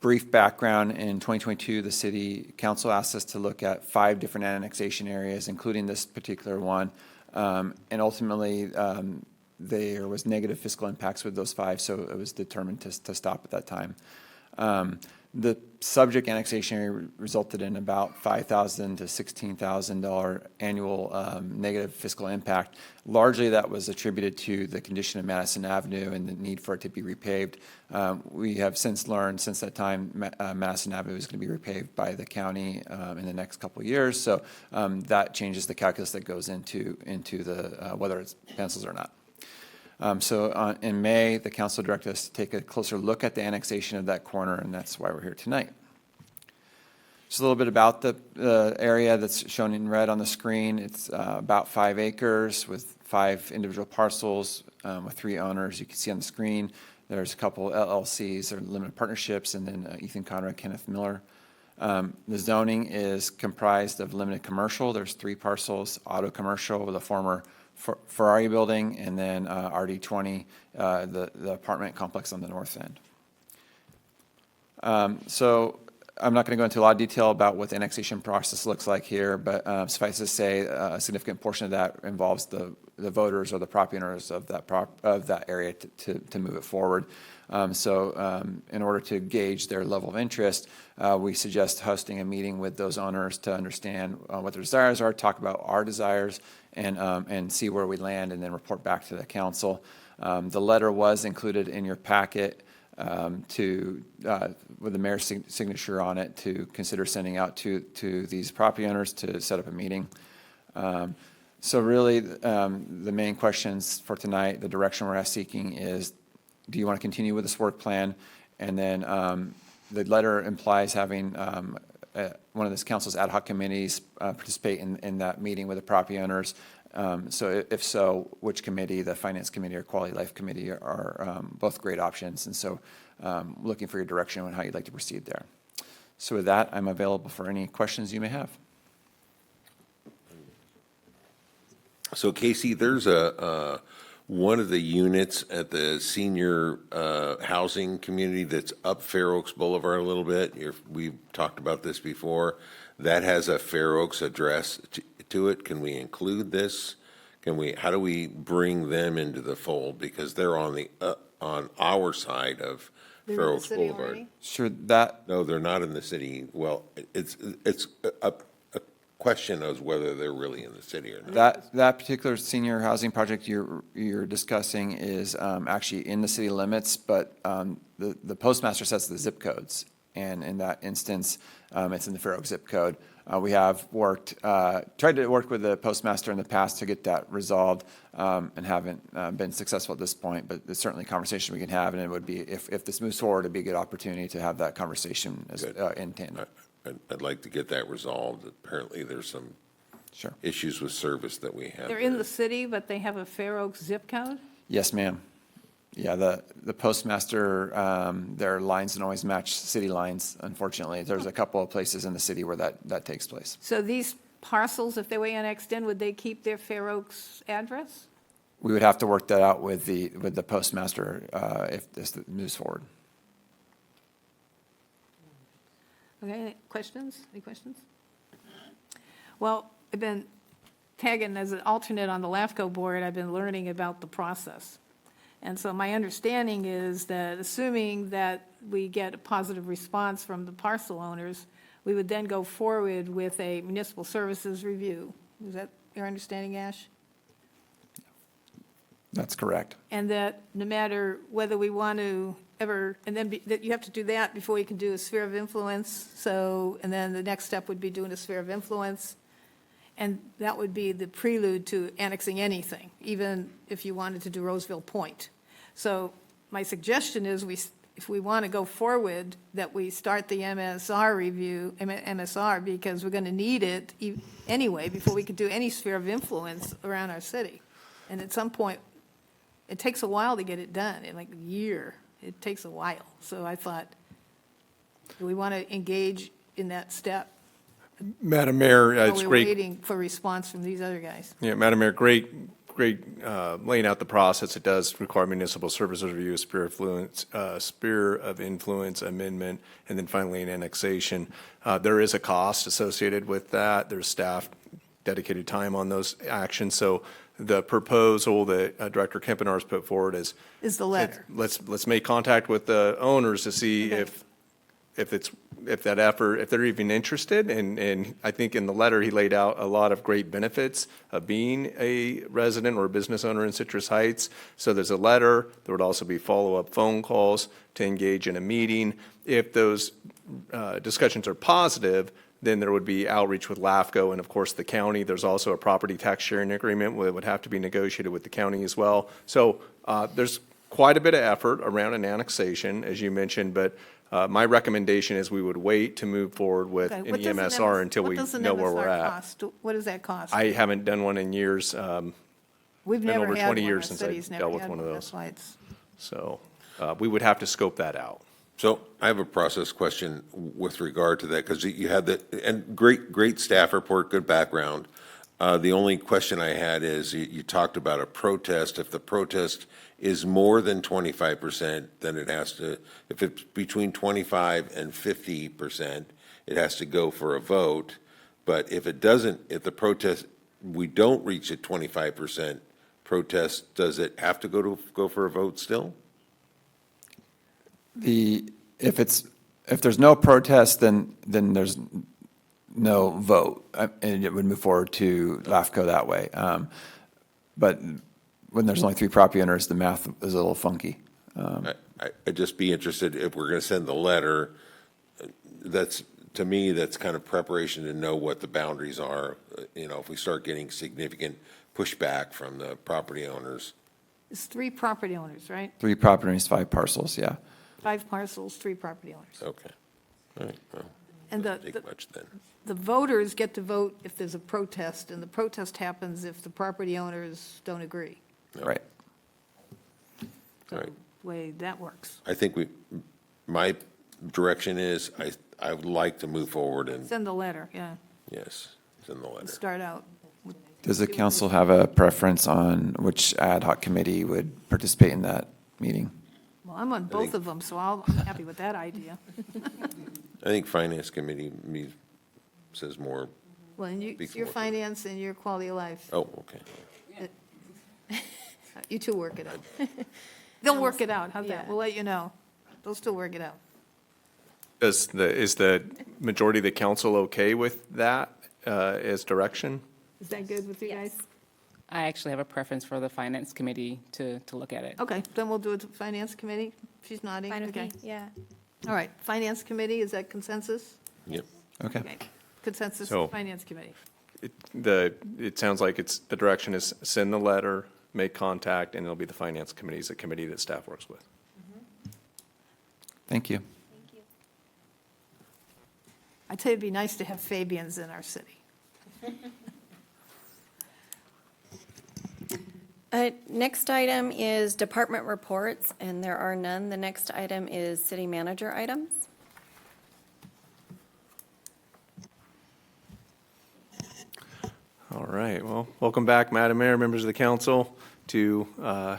N: brief background, in 2022, the city council asked us to look at 5 different annexation areas, including this particular one. And ultimately, there was negative fiscal impacts with those 5, so it was determined to stop at that time. The subject annexation area resulted in about $5,000 to $16,000 annual negative fiscal impact. Largely, that was attributed to the condition of Madison Avenue and the need for it to be repaved. We have since learned, since that time, Madison Avenue is going to be repaved by the county in the next couple of years. So that changes the calculus that goes into the whether it's pencils or not. In May, the council directed us to take a closer look at the annexation of that corner, and that's why we're here tonight. Just a little bit about the area that's shown in red on the screen. It's about 5 acres with 5 individual parcels with 3 owners. You can see on the screen there's a couple LLCs or limited partnerships, and then Ethan Conrad, Kenneth Miller. The zoning is comprised of limited commercial. There's 3 parcels, auto commercial with a former Ferrari building, and then RD20, the apartment complex on the north end. So I'm not going to go into a lot of detail about what the annexation process looks like here, but suffice to say, a significant portion of that involves the voters or the property owners of that area to move it forward. In order to gauge their level of interest, we suggest hosting a meeting with those owners to understand what their desires are, talk about our desires, and see where we land, and then report back to the council. The letter was included in your packet with the mayor's signature on it to consider sending out to these property owners to set up a meeting. So really, the main questions for tonight, the direction we're seeking is, do you want to continue with this work plan? And then the letter implies having one of this council's ad hoc committees participate in that meeting with the property owners. So if so, which committee, the Finance Committee or Quality Life Committee, are both great options. And so looking for your direction on how you'd like to proceed there. So with that, I'm available for any questions you may have.
B: So Casey, there's one of the units at the senior housing community that's up Fair Oaks Boulevard a little bit. We've talked about this before. That has a Fair Oaks address to it. Can we include this? How do we bring them into the fold? Because they're on our side of Fair Oaks Boulevard.
N: Sure,
B: No, they're not in the city. Well, it's a question of whether they're really in the city or not.
N: That particular senior housing project you're discussing is actually in the city limits, but the postmaster sets the zip codes. And in that instance, it's in the Fair Oaks zip code. We have tried to work with the postmaster in the past to get that resolved, and haven't been successful at this point, but there's certainly a conversation we can have, and it would be, if this moves forward, it'd be a good opportunity to have that conversation in tandem.
B: I'd like to get that resolved. Apparently, there's some issues with service that we have.
H: They're in the city, but they have a Fair Oaks zip code?
N: Yes, ma'am. Yeah, the postmaster, their lines don't always match city lines, unfortunately. There's a couple of places in the city where that takes place.
H: So these parcels, if they were annexed in, would they keep their Fair Oaks address?
N: We would have to work that out with the postmaster if this moves forward.
H: Okay, any questions? Any questions? Well, I've been tagging as an alternate on the LAFCO board. I've been learning about the process. And so my understanding is that assuming that we get a positive response from the parcel owners, we would then go forward with a municipal services review. Is that your understanding, Ash?
N: That's correct.
H: And that no matter whether we want to ever, and then that you have to do that before you can do a sphere of influence. So, and then the next step would be doing a sphere of influence. And that would be the prelude to annexing anything, even if you wanted to do Roseville Point. So my suggestion is if we want to go forward, that we start the MSR review, MSR, because we're going to need it anyway before we could do any sphere of influence around our city. And at some point, it takes a while to get it done, in like a year. It takes a while. So I thought, do we want to engage in that step?
E: Madam Mayor, it's
H: We're
E: great.
H: waiting for response from these other guys.
E: Yeah, Madam Mayor, great laying out the process. It does require municipal services review, sphere of influence amendment, and then finally an annexation. There is a cost associated with that. There's staff dedicated time on those actions. So the proposal that Director Kempenaar has put forward is
H: the letter.
E: Let's make contact with the owners to see if they're even interested. And I think in the letter, he laid out a lot of great benefits of being a resident or a business owner in Citrus Heights. So there's a letter. There would also be follow-up phone calls to engage in a meeting. If those discussions are positive, then there would be outreach with LAFCO and, of course, the county. There's also a property tax sharing agreement that would have to be negotiated with the county as well. So there's quite a bit of effort around an annexation, as you mentioned, but my recommendation is we would wait to move forward with an EMSR until we know where we're at.
H: What does that cost?
E: I haven't done one in years.
H: We've
E: been
H: never
E: over
H: had
E: 20
H: one.
E: years
H: The
E: since I
H: city's never
E: dealt with
H: had
E: one of
H: one.
E: those.
H: That's why it's.
E: So we would have to scope that out.
B: So I have a process question with regard to that, because you had the, and great staff report, good background. The only question I had is, you talked about a protest. If the protest is more than 25%, then it has to, if it's between 25 and 50%, it has to go for a vote. But if it doesn't, if the protest, we don't reach a 25% protest, does it have to go for a vote still?
N: If there's no protest, then there's no vote, and it would move forward to LAFCO that way. But when there's only 3 property owners, the math is a little funky.
B: I'd just be interested, if we're going to send the letter, that's, to me, that's kind of preparation to know what the boundaries are. If we start getting significant pushback from the property owners.
H: It's 3 property owners, right?
N: 3 property owners, 5 parcels, yeah.
H: 5 parcels, 3 property owners.
B: Okay. All right, well,
H: And
B: doesn't take much then.
H: the voters get to vote if there's a protest, and the protest happens if the property owners don't agree.
N: Right.
B: Right.
H: The way that works.
B: I think my direction is, I would like to move forward and,
H: Send the letter, yeah,
B: yes, send the letter.
H: and start out.
N: Does the council have a preference on which ad hoc committee would participate in that meeting?
H: Well, I'm on both of them, so I'm happy with that idea.
B: I think Finance Committee says more.
H: Well, and
B: Speak
H: your
B: more.
H: finance and your quality of life,
B: Oh, okay.
H: you two work it out. They'll work it out, how's that? We'll let you know. They'll still work it out.
E: Is the majority of the council okay with that as direction?
H: Is that good with you guys?
I: I actually have a preference for the finance committee to look at it.
H: Okay, then we'll do it to Finance Committee. She's nodding,
D: Fine with
H: okay.
D: me, yeah.
H: All right, Finance Committee, is that consensus?
B: Yep.
N: Okay.
H: Okay, consensus,
E: So-
H: Finance Committee.
E: It sounds like the direction is send the letter, make contact, and it'll be the finance committee, a committee that staff works with.
N: Thank you.
H: I tell you, it'd be nice to have Fabians in our city.
C: Next item is department reports, and there are none. The next item is city manager items.
E: All right, well, welcome back, Madam Mayor, members of the council, to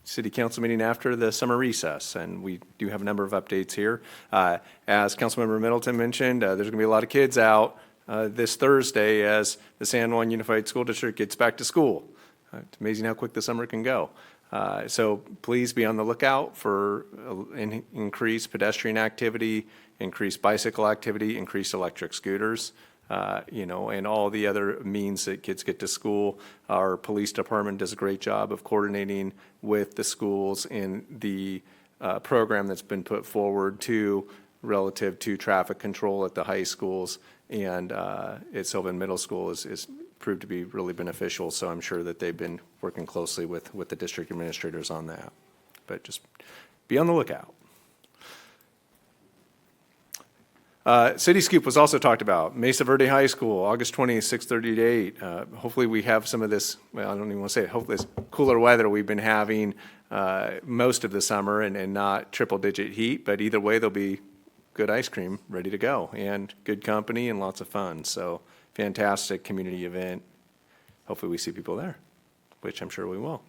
E: city council meeting after the summer recess, and we do have a number of updates here. As Councilmember Middleton mentioned, there's going to be a lot of kids out this Thursday as the San Juan Unified School District gets back to school. It's amazing how quick the summer can go. So please be on the lookout for increased pedestrian activity, increased bicycle activity, increased electric scooters. And all the other means that kids get to school. Our police department does a great job of coordinating with the schools in the program that's been put forward relative to traffic control at the high schools. And at Sylvan Middle School is proved to be really beneficial. So I'm sure that they've been working closely with the district administrators on that. But just be on the lookout. City Scoop was also talked about. Mesa Verde High School, August 20th, 6:30 to 8. Hopefully we have some of this, well, I don't even want to say it, hopefully this cooler weather we've been having most of the summer and not triple-digit heat, but either way there'll be good ice cream ready to go and good company and lots of fun. So fantastic community event. Hopefully we see people there, which I'm sure we will.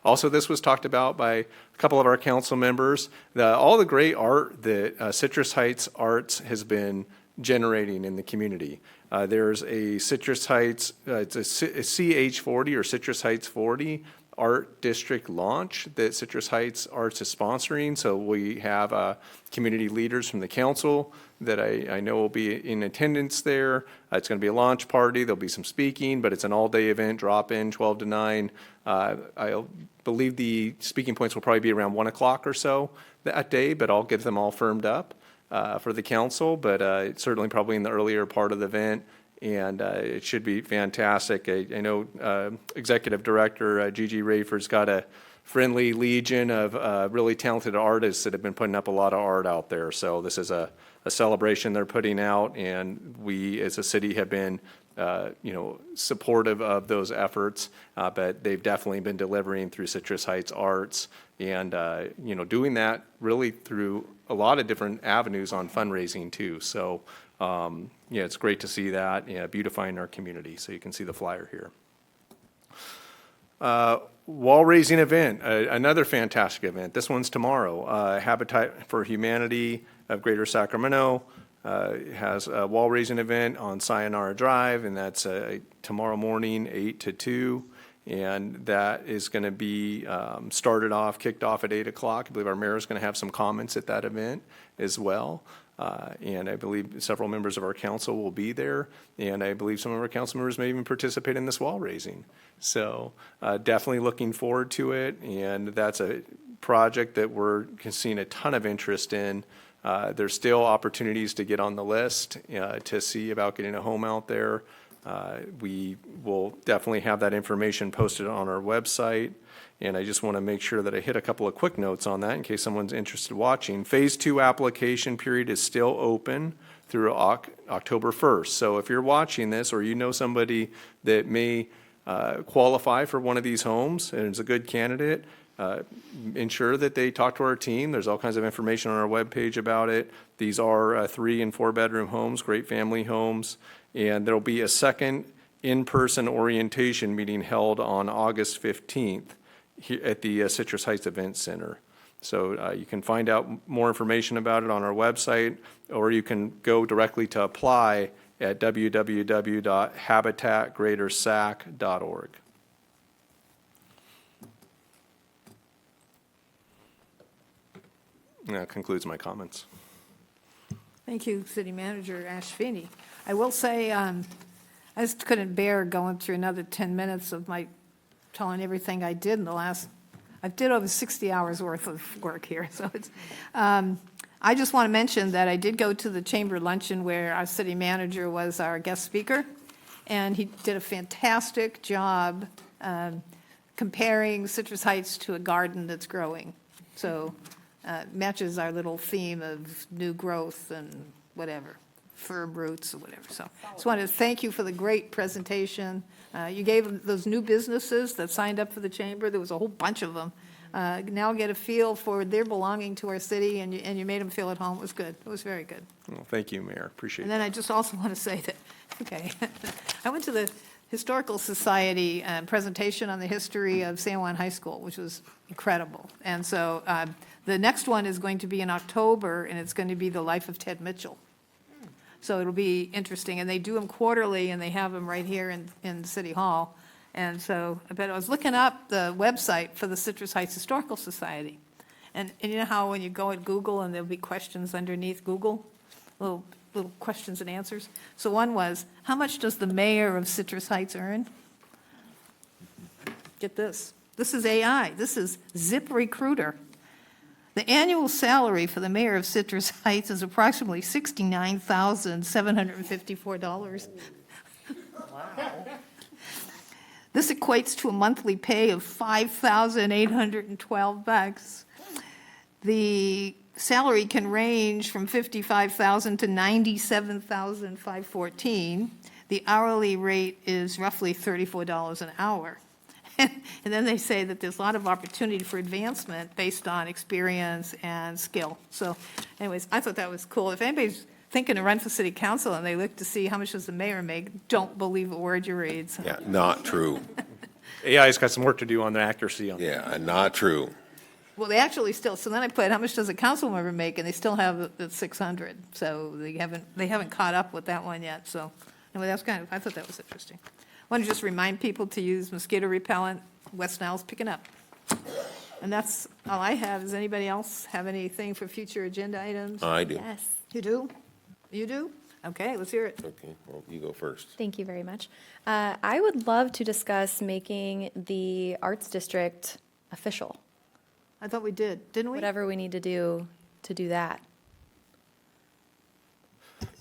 E: Also, this was talked about by a couple of our council members. All the great art that Citrus Heights Arts has been generating in the community. There's a Citrus Heights, it's a CH40 or Citrus Heights 40 art district launch that Citrus Heights Arts is sponsoring. So we have community leaders from the council that I know will be in attendance there. It's going to be a launch party. There'll be some speaking, but it's an all-day event, drop-in, 12 to 9. I believe the speaking points will probably be around 1 o'clock or so that day, but I'll get them all firmed up for the council. But it's certainly probably in the earlier part of the event. And it should be fantastic. I know Executive Director Gigi Rayford's got a friendly legion of really talented artists that have been putting up a lot of art out there. So this is a celebration they're putting out, and we as a city have been supportive of those efforts, but they've definitely been delivering through Citrus Heights Arts and, doing that really through a lot of different avenues on fundraising too. So, it's great to see that, beautifying our community. So you can see the flyer here. Wall raising event, another fantastic event. This one's tomorrow. Habitat for Humanity of Greater Sacramento has a wall raising event on Sayonara Drive, and that's tomorrow morning, 8 to 2. And that is going to be kicked off at 8 o'clock. I believe our mayor is going to have some comments at that event as well. And I believe several members of our council will be there. And I believe some of our council members may even participate in this wall raising. So definitely looking forward to it. And that's a project that we're seeing a ton of interest in. There's still opportunities to get on the list to see about getting a home out there. We will definitely have that information posted on our website. And I just want to make sure that I hit a couple of quick notes on that in case someone's interested watching. Phase 2 application period is still open through October 1st. So if you're watching this or you know somebody that may qualify for one of these homes and is a good candidate, ensure that they talk to our team. There's all kinds of information on our webpage about it. These are 3 and 4 bedroom homes, great family homes. And there'll be a second in-person orientation meeting held on August 15th here at the Citrus Heights Event Center. So you can find out more information about it on our website, or you can go directly to apply at www.habitatgreatersac.org. And that concludes my comments.
H: Thank you, City Manager Ash Feeney. I will say, I just couldn't bear going through another 10 minutes of my telling everything I did in the last, I did over 60 hours worth of work here. So it's, I just want to mention that I did go to the chamber luncheon where our city manager was our guest speaker, and he did a fantastic job comparing Citrus Heights to a garden that's growing. So matches our little theme of new growth and whatever, firm roots or whatever. So just wanted to thank you for the great presentation. You gave those new businesses that signed up for the chamber, there was a whole bunch of them, now get a feel for their belonging to our city, and you made them feel at home. It was good. It was very good.
E: Well, thank you, Mayor. Appreciate
H: And
E: it.
H: then I just also want to say that, okay, I went to the Historical Society presentation on the history of San Juan High School, which was incredible. And so the next one is going to be in October, and it's going to be the life of Ted Mitchell. So it'll be interesting, and they do them quarterly, and they have them right here in City Hall. And so, but I was looking up the website for the Citrus Heights Historical Society. And you know how when you go at Google and there'll be questions underneath Google? Little questions and answers. So one was, how much does the mayor of Citrus Heights earn? Get this. This is AI. This is ZipRecruiter. The annual salary for the mayor of Citrus Heights is approximately $69,754. Wow. This equates to a monthly pay of $5,812. The salary can range from $55,000 to $97,514. The hourly rate is roughly $34 an hour. And then they say that there's a lot of opportunity for advancement based on experience and skill. So anyways, I thought that was cool. If anybody's thinking to run for city council and they look to see how much does the mayor make, don't believe a word you read. So.
B: Yeah, not true.
E: AI's got some work to do on the accuracy on that.
B: Yeah, not true.
H: Well, they actually still, so then I put, how much does a council member make? And they still have the 600. So they haven't caught up with that one yet. So anyway, that's kind of, I thought that was interesting. I want to just remind people to use mosquito repellent. West Nile's picking up. And that's all I have. Does anybody else have anything for future agenda items?
B: I do.
D: Yes.
H: You do? You do? Okay, let's hear it.
B: Okay, well, you go first.
D: Thank you very much. I would love to discuss making the Arts District official.
H: I thought we did, didn't we?
D: Whatever we need to do that.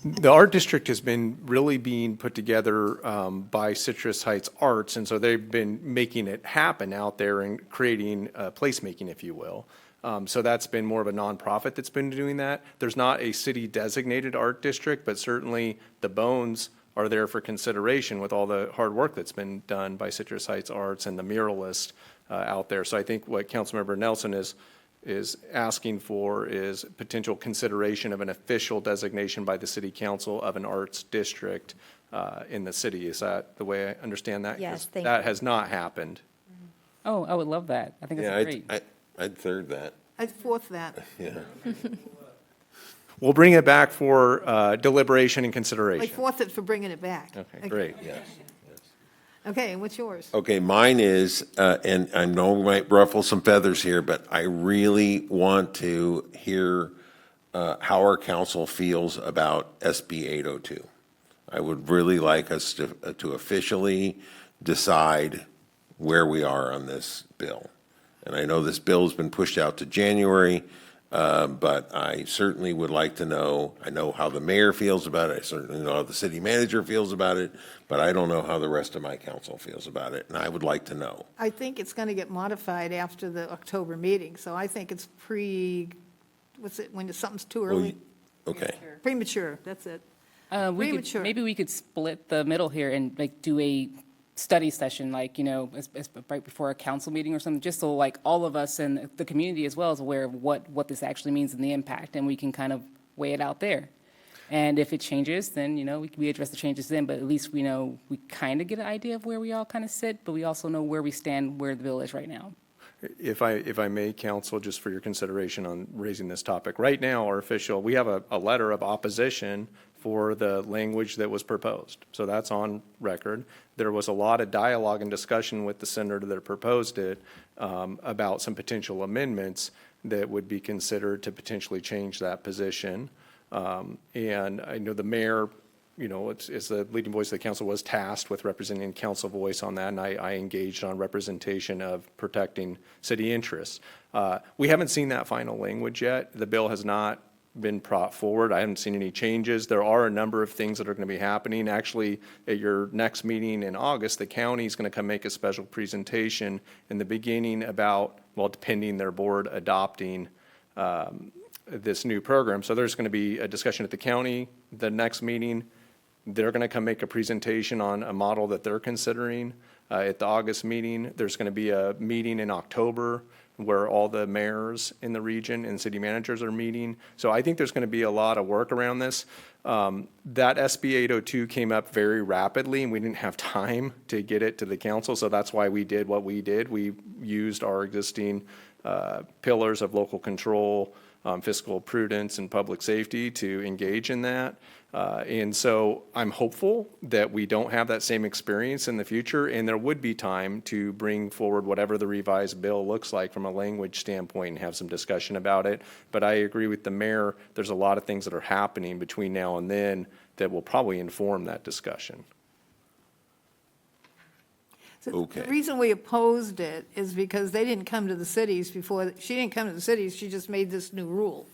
E: The art district has been really being put together by Citrus Heights Arts, and so they've been making it happen out there and creating placemaking, if you will. So that's been more of a nonprofit that's been doing that. There's not a city-designated art district, but certainly the bones are there for consideration with all the hard work that's been done by Citrus Heights Arts and the muralist out there. So I think what Councilmember Nelson is asking for is potential consideration of an official designation by the city council of an arts district in the city. Is that the way I understand that?
D: Yes,
E: 'Cause
D: thank
E: that
D: you.
E: has not happened.
I: Oh, I would love that. I think
B: Yeah,
I: that's great.
B: I'd third that,
H: I'd fourth that.
B: yeah.
E: We'll bring it back for deliberation and
H: Like
E: consideration.
H: fourth it for bringing it back.
E: Okay, great.
B: Yes.
H: Okay, and what's yours?
B: Okay, mine is, and I know we might ruffle some feathers here, but I really want to hear how our council feels about SB 802. I would really like us to officially decide where we are on this bill. And I know this bill has been pushed out to January, but I certainly would like to know, I know how the mayor feels about it, I certainly know how the city manager feels about it, but I don't know how the rest of my council feels about it, and I would like to know.
H: I think it's going to get modified after the October meeting, so I think it's what's it, when something's too early?
B: Okay.
H: Premature, that's it. Premature.
I: Maybe we could split the middle here and like do a study session, like, as right before a council meeting or something, just so like all of us and the community as well is aware of what this actually means and the impact, and we can kind of weigh it out there. And if it changes, then, we address the changes then, but at least we know, we kind of get an idea of where we all kind of sit, but we also know where we stand, where the bill is right now.
E: If I may, counsel, just for your consideration on raising this topic. Right now, we have a letter of opposition for the language that was proposed. So that's on record. There was a lot of dialogue and discussion with the senator that proposed it about some potential amendments that would be considered to potentially change that position. And I know the mayor, it's the leading voice of the council, was tasked with representing council voice on that, and I engaged on representation of protecting city interests. We haven't seen that final language yet. The bill has not been brought forward. I haven't seen any changes. There are a number of things that are going to be happening. Actually, at your next meeting in August, the county is going to come make a special presentation in the beginning about, depending their board adopting this new program. So there's going to be a discussion at the county. The next meeting, they're going to come make a presentation on a model that they're considering. At the August meeting, there's going to be a meeting in October where all the mayors in the region and city managers are meeting. So I think there's going to be a lot of work around this. That SB 802 came up very rapidly, and we didn't have time to get it to the council, so that's why we did what we did. We used our existing pillars of local control, fiscal prudence, and public safety to engage in that. And so I'm hopeful that we don't have that same experience in the future, and there would be time to bring forward whatever the revised bill looks like from a language standpoint and have some discussion about it. But I agree with the mayor, there's a lot of things that are happening between now and then that will probably inform that discussion.
H: So
B: Okay.
H: The reason we opposed it is because they didn't come to the cities before, she didn't come to the cities, she just made this new rule.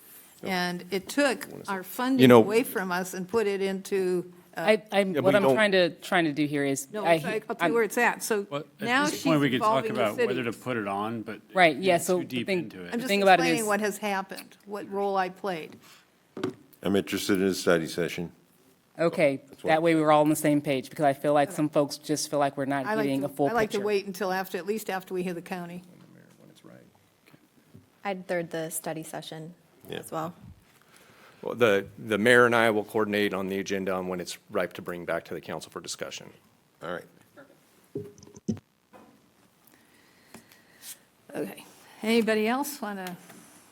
H: And it took our funding away from us and put it into,
I: What I'm trying to do here is.
H: no, I'll tell you where it's at. So
M: Well,
H: now
M: at
H: she's
M: this point, we could talk
H: involving the
M: about whether to
H: cities.
M: put it on, but.
I: Right, yeah,
M: it's
I: so
M: Too deep
I: the thing-
M: into it.
H: I'm just
I: thing about it
H: explaining
I: is-
H: what has happened, what role I played.
B: I'm interested in a study session.
I: Okay, that way we were all on the same page, because I feel like some folks just feel like we're not
H: I like
I: getting a full
H: to, I like to
I: picture.
H: wait until after, at least after we hear the county.
D: I'd third the study session
B: Yeah.
D: as well.
E: Well, the mayor and I will coordinate on the agenda on when it's ripe to bring back to the council for discussion.
B: All right.
H: Okay. Anybody else want to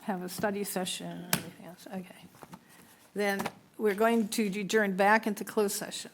H: have a study session or anything else? Okay. Then we're going to adjourn back into closed session.